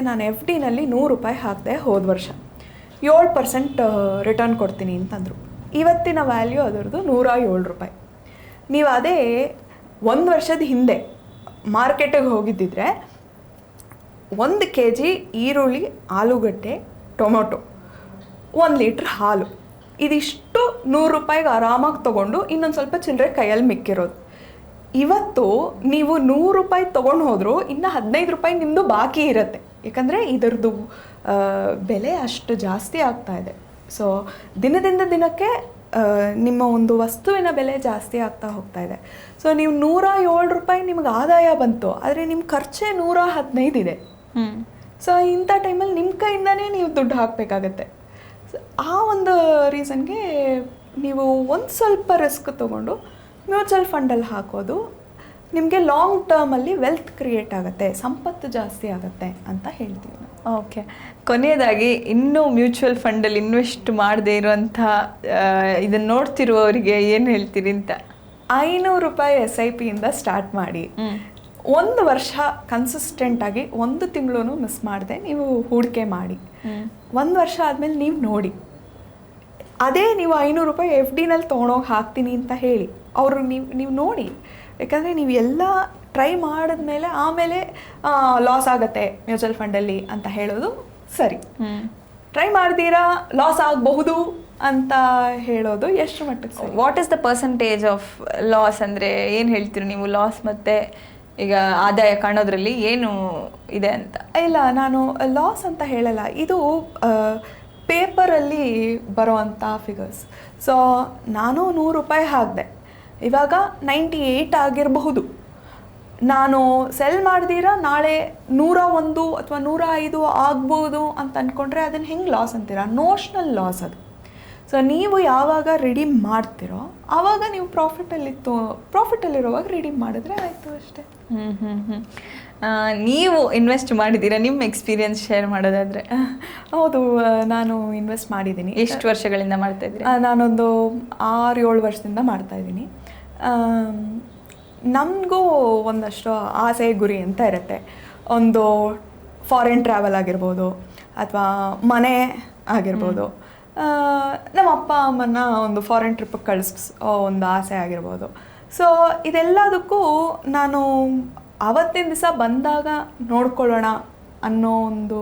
ನಾನು FDನಲ್ಲಿ 100 ರೂಪಾಯಿ ಹಾಕಿದೆ ಹೋದ ವರ್ಷ, 7% ರಿಟರ್ನ್ ಕೊಡ್ತೀನಿ ಅಂತಂದರು. ಇವತ್ತಿನ ವ್ಯಾಲ್ಯೂ ಅದರದ್ದು 107 ರೂಪಾಯಿ. ನೀವು ಅದೇ 1 ವರ್ಷದ ಹಿಂದೆ ಮಾರ್ಕೆಟಿಗೆ ಹೋಗಿದ್ದಿದ್ರೆ 1 kg ಈರುಳ್ಳಿ, ಆಲೂಗಡ್ಡೆ, ಟೊಮೊಟೊ, 1 ಲೀಟ್ರ್ ಹಾಲು, ಇದಿಷ್ಟು 100 ರೂಪಾಯಿಗೆ ಆರಾಮಾಗಿ ತೊಗೊಂಡು ಇನ್ನೊಂದು ಸ್ವಲ್ಪ ಚಿಲ್ಲರೆ ಕೈಯಲ್ಲಿ ಮಿಕ್ಕಿರೋದು. ಇವತ್ತು ನೀವು 100 ರೂಪಾಯಿ ತೊಗೊಂಡು ಹೋದರೂ ಇನ್ನು 15 ರೂಪಾಯಿ ನಿಮ್ಮದು ಬಾಕಿ ಇರುತ್ತೆ, ಯಾಕಂದರೆ ಇದರದ್ದು ಬೆಲೆ ಅಷ್ಟು ಜಾಸ್ತಿ ಆಗ್ತಾ ಇದೆ. ಸೊ ದಿನದಿಂದ ದಿನಕ್ಕೆ ನಿಮ್ಮ ಒಂದು ವಸ್ತುವಿನ ಬೆಲೆ ಜಾಸ್ತಿ ಆಗ್ತಾ ಹೋಗ್ತಾ ಇದೆ. ಸೊ ನೀವು 107 ರೂಪಾಯಿ ನಿಮ್ಗೆ ಆದಾಯ ಬಂತು, ಆದರೆ ನಿಮ್ಮ ಖರ್ಚೇ 115 ಇದೆ. ಸೊ ಇಂಥ ಟೈಮಲ್ಲಿ ನಿಮ್ಮ ಕೈಯಿಂದನೇ ನೀವು ದುಡ್ಡು ಹಾಕಬೇಕಾಗತ್ತೆ. ಆ ಒಂದು ರೀಸನ್ಗೆ ನೀವು ಒಂದು ಸ್ವಲ್ಪ ರಿಸ್ಕ್ ತೊಗೊಂಡು ಮ್ಯೂಚುವಲ್ ಫಂಡಲ್ಲಿ ಹಾಕೋದು ನಿಮಗೆ ಲಾಂಗ್ ಟರ್ಮಲ್ಲಿ ವೆಲ್ತ್ ಕ್ರಿಯೇಟ್ ಆಗುತ್ತೆ, ಸಂಪತ್ತು ಜಾಸ್ತಿ ಆಗುತ್ತೆ ಅಂತ ಹೇಳ್ತೀವಿ ನಾವು. ಓಕೆ, ಕೊನೆಯದಾಗಿ ಇನ್ನೂ ಮ್ಯೂಚುವಲ್ ಫಂಡಲ್ಲಿ ಇನ್ವೆಸ್ಟ್ ಮಾಡದೇ ಇರುವಂಥ ಇದನ್ನು ನೋಡ್ತಿರುವವರಿಗೆ ಏನು ಹೇಳ್ತೀರಿ ಅಂತ? 500 ರೂಪಾಯಿ SIPಯಿಂದ ಸ್ಟಾರ್ಟ್ ಮಾಡಿ, 1 ವರ್ಷ ಕನ್ಸಿಸ್ಟೆಂಟಾಗಿ 1 ತಿಂಗಳು ಮಿಸ್ ಮಾಡದೆ ನೀವು ಹೂಡಿಕೆ ಮಾಡಿ. 1 ವರ್ಷ ಆದಮೇಲೆ ನೀವು ನೋಡಿ, ಅದೇ ನೀವು 500 ರೂಪಾಯಿ FDನಲ್ಲಿ ತೊಗೊಂಡೋಗಿ ಹಾಕ್ತೀನಿ ಅಂತ ಹೇಳಿ ಅವರು ನೀವು ನೋಡಿ. ಯಾಕಂದರೆ ನೀವು ಎಲ್ಲ ಟ್ರೈ ಮಾಡಿದ್ಮೇಲೆ ಆಮೇಲೆ ಲಾಸ್ ಆಗುತ್ತೆ ಮ್ಯೂಚುವಲ್ ಫಂಡಲ್ಲಿ ಅಂತ ಹೇಳೋದು ಸರಿ. ಟ್ರೈ ಮಾಡ್ತೀರಾ ಲಾಸ್ ಆಗಬಹುದು ಅಂತ ಹೇಳೋದು ಎಷ್ಟು ಮಟ್ಟಿಗೆ ಸರಿ? What is the percentage of loss ಅಂದರೆ ಏನು ಹೇಳ್ತೀರಿ ನೀವು? ಲಾಸ್ ಮತ್ತು ಈಗ ಆದಾಯ ಕಾಣೋದ್ರಲ್ಲಿ ಏನು ಇದೆ ಅಂತ? ಇಲ್ಲ, ನಾನು ಲಾಸ್ ಅಂತ ಹೇಳಲ್ಲ, ಇದು ಪೇಪರಲ್ಲಿ ಬರೋವಂಥ ಫಿಗರ್ಸ್. ಸೊ ನಾನು 100 ರೂಪಾಯಿ ಹಾಕಿದೆ, ಇವಾಗ 98 ಆಗಿರಬಹುದು. ನಾನು ಸೆಲ್ ಮಾಡ್ದಿರಾ ನಾಳೆ 101 ಅಥವಾ 105 ಆಗ್ಬೋದು ಅಂತ ಅಂದ್ಕೊಂಡ್ರೆ ಅದನ್ನು ಹೆಂಗೆ ಲಾಸ್ ಅಂತೀರಾ? ನೋಷ್ನಲ್ ಲಾಸ್ ಅದು. ಸೊ ನೀವು ಯಾವಾಗ ರಿಡೀಮ್ ಮಾಡ್ತಿರೋ ಆವಾಗ ನೀವು ಪ್ರಾಫಿಟಲ್ಲಿರುವಾಗ ರಿಡೀಮ್ ಮಾಡಿದ್ರೆ ಆಯಿತು ಅಷ್ಟೇ. ನೀವು ಇನ್ವೆಸ್ಟ್ ಮಾಡಿದ್ದೀರಾ? ನಿಮ್ಮ ಎಕ್ಸ್ಪೀರಿಯನ್ಸ್ ಶೇರ್ ಮಾಡೋದಾದರೆ? ಹೌದು, ನಾನು ಇನ್ವೆಸ್ಟ್ ಮಾಡಿದ್ದೀನಿ. ಎಷ್ಟು ವರ್ಷಗಳಿಂದ ಮಾಡ್ತಾಯಿದ್ದೀನಿ? ನಾನೊಂದು 6-7 ವರ್ಷದಿಂದ ಮಾಡ್ತಾಯಿದ್ದೀನಿ. ನಮಗೂ ಒಂದಷ್ಟು ಆಸೆ ಗುರಿ ಅಂತ ಇರುತ್ತೆ. ಒಂದು ಫಾರಿನ್ ಟ್ರಾವೆಲ್ ಆಗಿರ್ಬೋದು ಅಥವಾ ಮನೆ ಆಗಿರ್ಬೋದು, ನಮ್ಮ ಅಪ್ಪ ಅಮ್ಮನ ಒಂದು ಫಾರಿನ್ ಟ್ರಿಪ್ಪಿಗೆ ಕಳಿಸೋ ಒಂದು ಆಸೆ ಆಗಿರ್ಬೋದು. ಸೊ ಇದೆಲ್ಲದಕ್ಕೂ ನಾನು ಆವತ್ತಿನ ದಿವಸ ಬಂದಾಗ ನೋಡ್ಕೊಳ್ಳೋಣ ಅನ್ನೋ ಒಂದು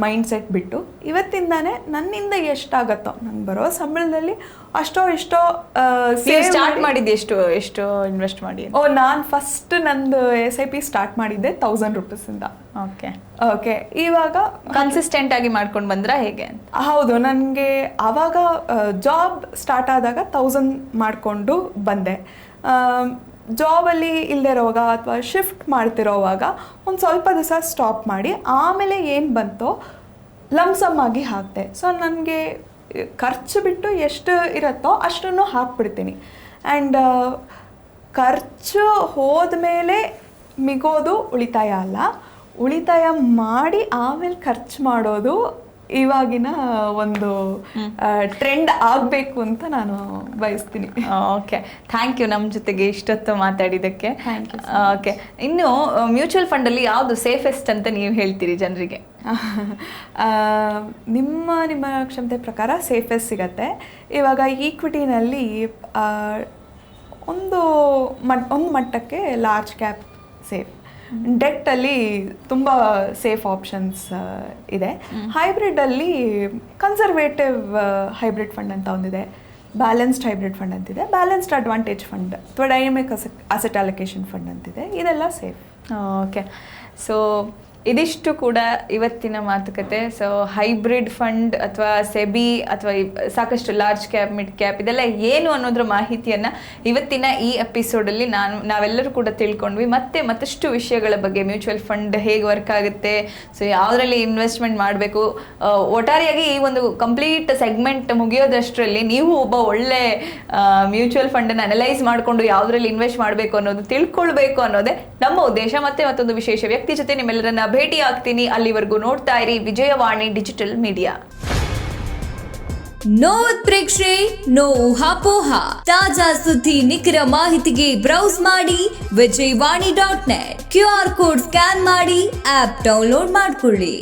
ಮೈಂಡ್ಸೆಟ್ ಬಿಟ್ಟು ಇವತ್ತಿಂದಾನೇ ನನ್ನಿಂದ ಎಷ್ಟಾಗತ್ತೋ ನಂಗೆ ಬರೋ ಸಂಬಳದಲ್ಲಿ ಅಷ್ಟೋ ಇಷ್ಟೋ ಸ್ಟಾರ್ಟ್ ಮಾಡಿದ್ದೆ. ಎಷ್ಟು ಇನ್ವೆಸ್ಟ್ ಮಾಡಿ? ನಾನು ಫಸ್ಟ್ ನಂದು SIP ಸ್ಟಾರ್ಟ್ ಮಾಡಿದ್ದೆ 1000 ರೂಪೀಸಿಂದ. ಓಕೆ ಇವಾಗ ಕನ್ಸಿಸ್ಟೆಂಟ್ ಆಗಿ ಮಾಡ್ಕೊಂಡು ಬಂದ್ರಾ ಹೇಗೆ? ಹೌದು, ನನಗೆ ಆವಾಗ ಜಾಬ್ ಸ್ಟಾರ್ಟ್ ಆದಾಗ 1000 ಮಾಡಿಕೊಂಡು ಬಂದೆ. ಜಾಬಲ್ಲಿ ಇಲ್ಲದೆ ಇರೋವಾಗ ಅಥವಾ ಶಿಫ್ಟ್ ಮಾಡ್ತಿರೋವಾಗ ಒಂದು ಸ್ವಲ್ಪ ದಿವಸ ಸ್ಟಾಪ್ ಮಾಡಿ ಆಮೇಲೆ ಏನು ಬಂತೋ ಲಮ್ಸಮ್ ಆಗಿ ಹಾಕಿದೆ. ಸೊ ನನಗೆ ಖರ್ಚು ಬಿಟ್ಟು ಎಷ್ಟು ಇರುತ್ತೋ ಅಷ್ಟನ್ನು ಹಾಕ್ಬಿಡ್ತೀನಿ. ಆ್ಯಂಡ್ ಖರ್ಚು ಹೋದ್ಮೇಲೆ ಮಿಗೋದು ಉಳಿತಾಯ ಅಲ್ಲ, ಉಳಿತಾಯ ಮಾಡಿ ಆಮೇಲೆ ಖರ್ಚು ಮಾಡೋದು ಇವಾಗಿನ ಒಂದು ಟ್ರೆಂಡ್ ಆಗಬೇಕು ಅಂತ ನಾನು ಬಯಸ್ತೀನಿ. ಓಕೆ, ಥ್ಯಾಂಕ್ ಯು ನಮ್ಮ ಜೊತೆಗೆ ಇಷ್ಟೊತ್ತು ಮಾತಾಡಿದ್ದಕ್ಕೆ. Thank you. ಓಕೆ, ಇನ್ನು ಮ್ಯೂಚುವಲ್ ಫಂಡಲ್ಲಿ ಯಾವುದು ಸೇಫೆಸ್ಟ್ ಅಂತ ನೀವು ಹೇಳ್ತೀರಿ ಜನರಿಗೆ? ನಿಮ್ಮ ಕ್ಷಮತೆ ಪ್ರಕಾರ ಸೇಫೆಸ್ಟ್ ಸಿಗತ್ತೆ. ಇವಾಗ ಈಕ್ವಿಟಿನಲ್ಲಿ ಒಂದು ಮಟ್ಟಕ್ಕೆ ಲಾರ್ಜ್ ಕ್ಯಾಪ್ ಸೇಫ್, ಡೆಟ್ಟಲ್ಲಿ ತುಂಬ ಸೇಫ್ ಆಪ್ಷನ್ಸ್ ಇದೆ. ಹೈಬ್ರಿಡಲ್ಲಿ ಕನ್ಸರ್ವೇಟಿವ್ ಹೈಬ್ರಿಡ್ ಫಂಡ್ ಅಂತ ಒಂದಿದೆ, ಬ್ಯಾಲೆನ್ಸ್ಡ್ ಹೈಬ್ರಿಡ್ ಫಂಡ್ ಅಂತಿದೆ, ಬ್ಯಾಲೆನ್ಸ್ಡ್ ಅಡ್ವಾಂಟೇಜ್ ಫಂಡ್ ಅಥವಾ ಡೈನಮಿಕ್ ಅಸೆಟ್ ಅಲೋಕೇಶನ್ ಫಂಡ್ ಅಂತಿದೆ. ಇದೆಲ್ಲ ಸೇಫ್. ಓಕೆ, ಸೊ ಇದಿಷ್ಟು ಕೂಡ ಇವತ್ತಿನ ಮಾತುಕತೆ. ಸೊ ಹೈಬ್ರಿಡ್ ಫಂಡ್ ಅಥವಾ ಸೆಬಿ ಅಥವಾ ಸಾಕಷ್ಟು ಲಾರ್ಜ್ ಕ್ಯಾಪ್, ಮಿಡ್ ಕ್ಯಾಪ್ ಇದೆಲ್ಲ ಏನು ಅನ್ನೋದ್ರ ಮಾಹಿತಿಯನ್ನು ಇವತ್ತಿನ ಈ ಎಪಿಸೋಡಲ್ಲಿ ನಾವೆಲ್ಲರೂ ಕೂಡ ತಿಳ್ಕೊಂಡ್ವಿ. ಮತ್ತಷ್ಟು ವಿಷಯಗಳ ಬಗ್ಗೆ, ಮ್ಯೂಚುವಲ್ ಫಂಡ್ ಹೇಗೆ ವರ್ಕ್ ಆಗುತ್ತೆ, ಸೊ ಯಾವುದರಲ್ಲಿ ಇನ್ವೆಸ್ಟ್ಮೆಂಟ್ ಮಾಡಬೇಕು, ಒಟ್ಟಾರೆಯಾಗಿ ಈ ಒಂದು ಕಂಪ್ಲೀಟ್ ಸೆಗ್ಮೆಂಟ್ ಮುಗಿಯೋದಷ್ಟರಲ್ಲಿ ನೀವು ಒಬ್ಬ ಒಳ್ಳೆ ಮ್ಯೂಚುವಲ್ ಫಂಡನ್ನು ಅನಲೈಸ್ ಮಾಡಿಕೊಂಡು ಯಾವುದರಲ್ಲಿ ಇನ್ವೆಸ್ಟ್ ಮಾಡಬೇಕು ಅನ್ನೋದು ತಿಳ್ಕೊಳ್ಬೇಕು ಅನ್ನೋದೇ ನಮ್ಮ ಉದ್ದೇಶ. ಮತ್ತೊಂದು ವಿಶೇಷ ವ್ಯಕ್ತಿ ಜೊತೆ ನಿಮ್ಮೆಲ್ಲರನ್ನ ಭೇಟಿ ಆಗ್ತೀನಿ. ಅಲ್ಲಿವರೆಗೂ ನೋಡ್ತಾ ಇರಿ ವಿಜಯವಾಣಿ ಡಿಜಿಟಲ್ ಮೀಡಿಯಾ. ನೋ ಉತ್ಪ್ರೇಕ್ಷೆ, ನೋ ಊಹಾಪೋಹ. ತಾಜಾ ಸುದ್ದಿ, ನಿಖರ ಮಾಹಿತಿಗೆ ಬ್ರೌಸ್ ಮಾಡಿ Vijayavani .net. QR code scan ಮಾಡಿ ಆಪ್ ಡೌನ್ಲೋಡ್ ಮಾಡ್ಕೊಳ್ಳಿ.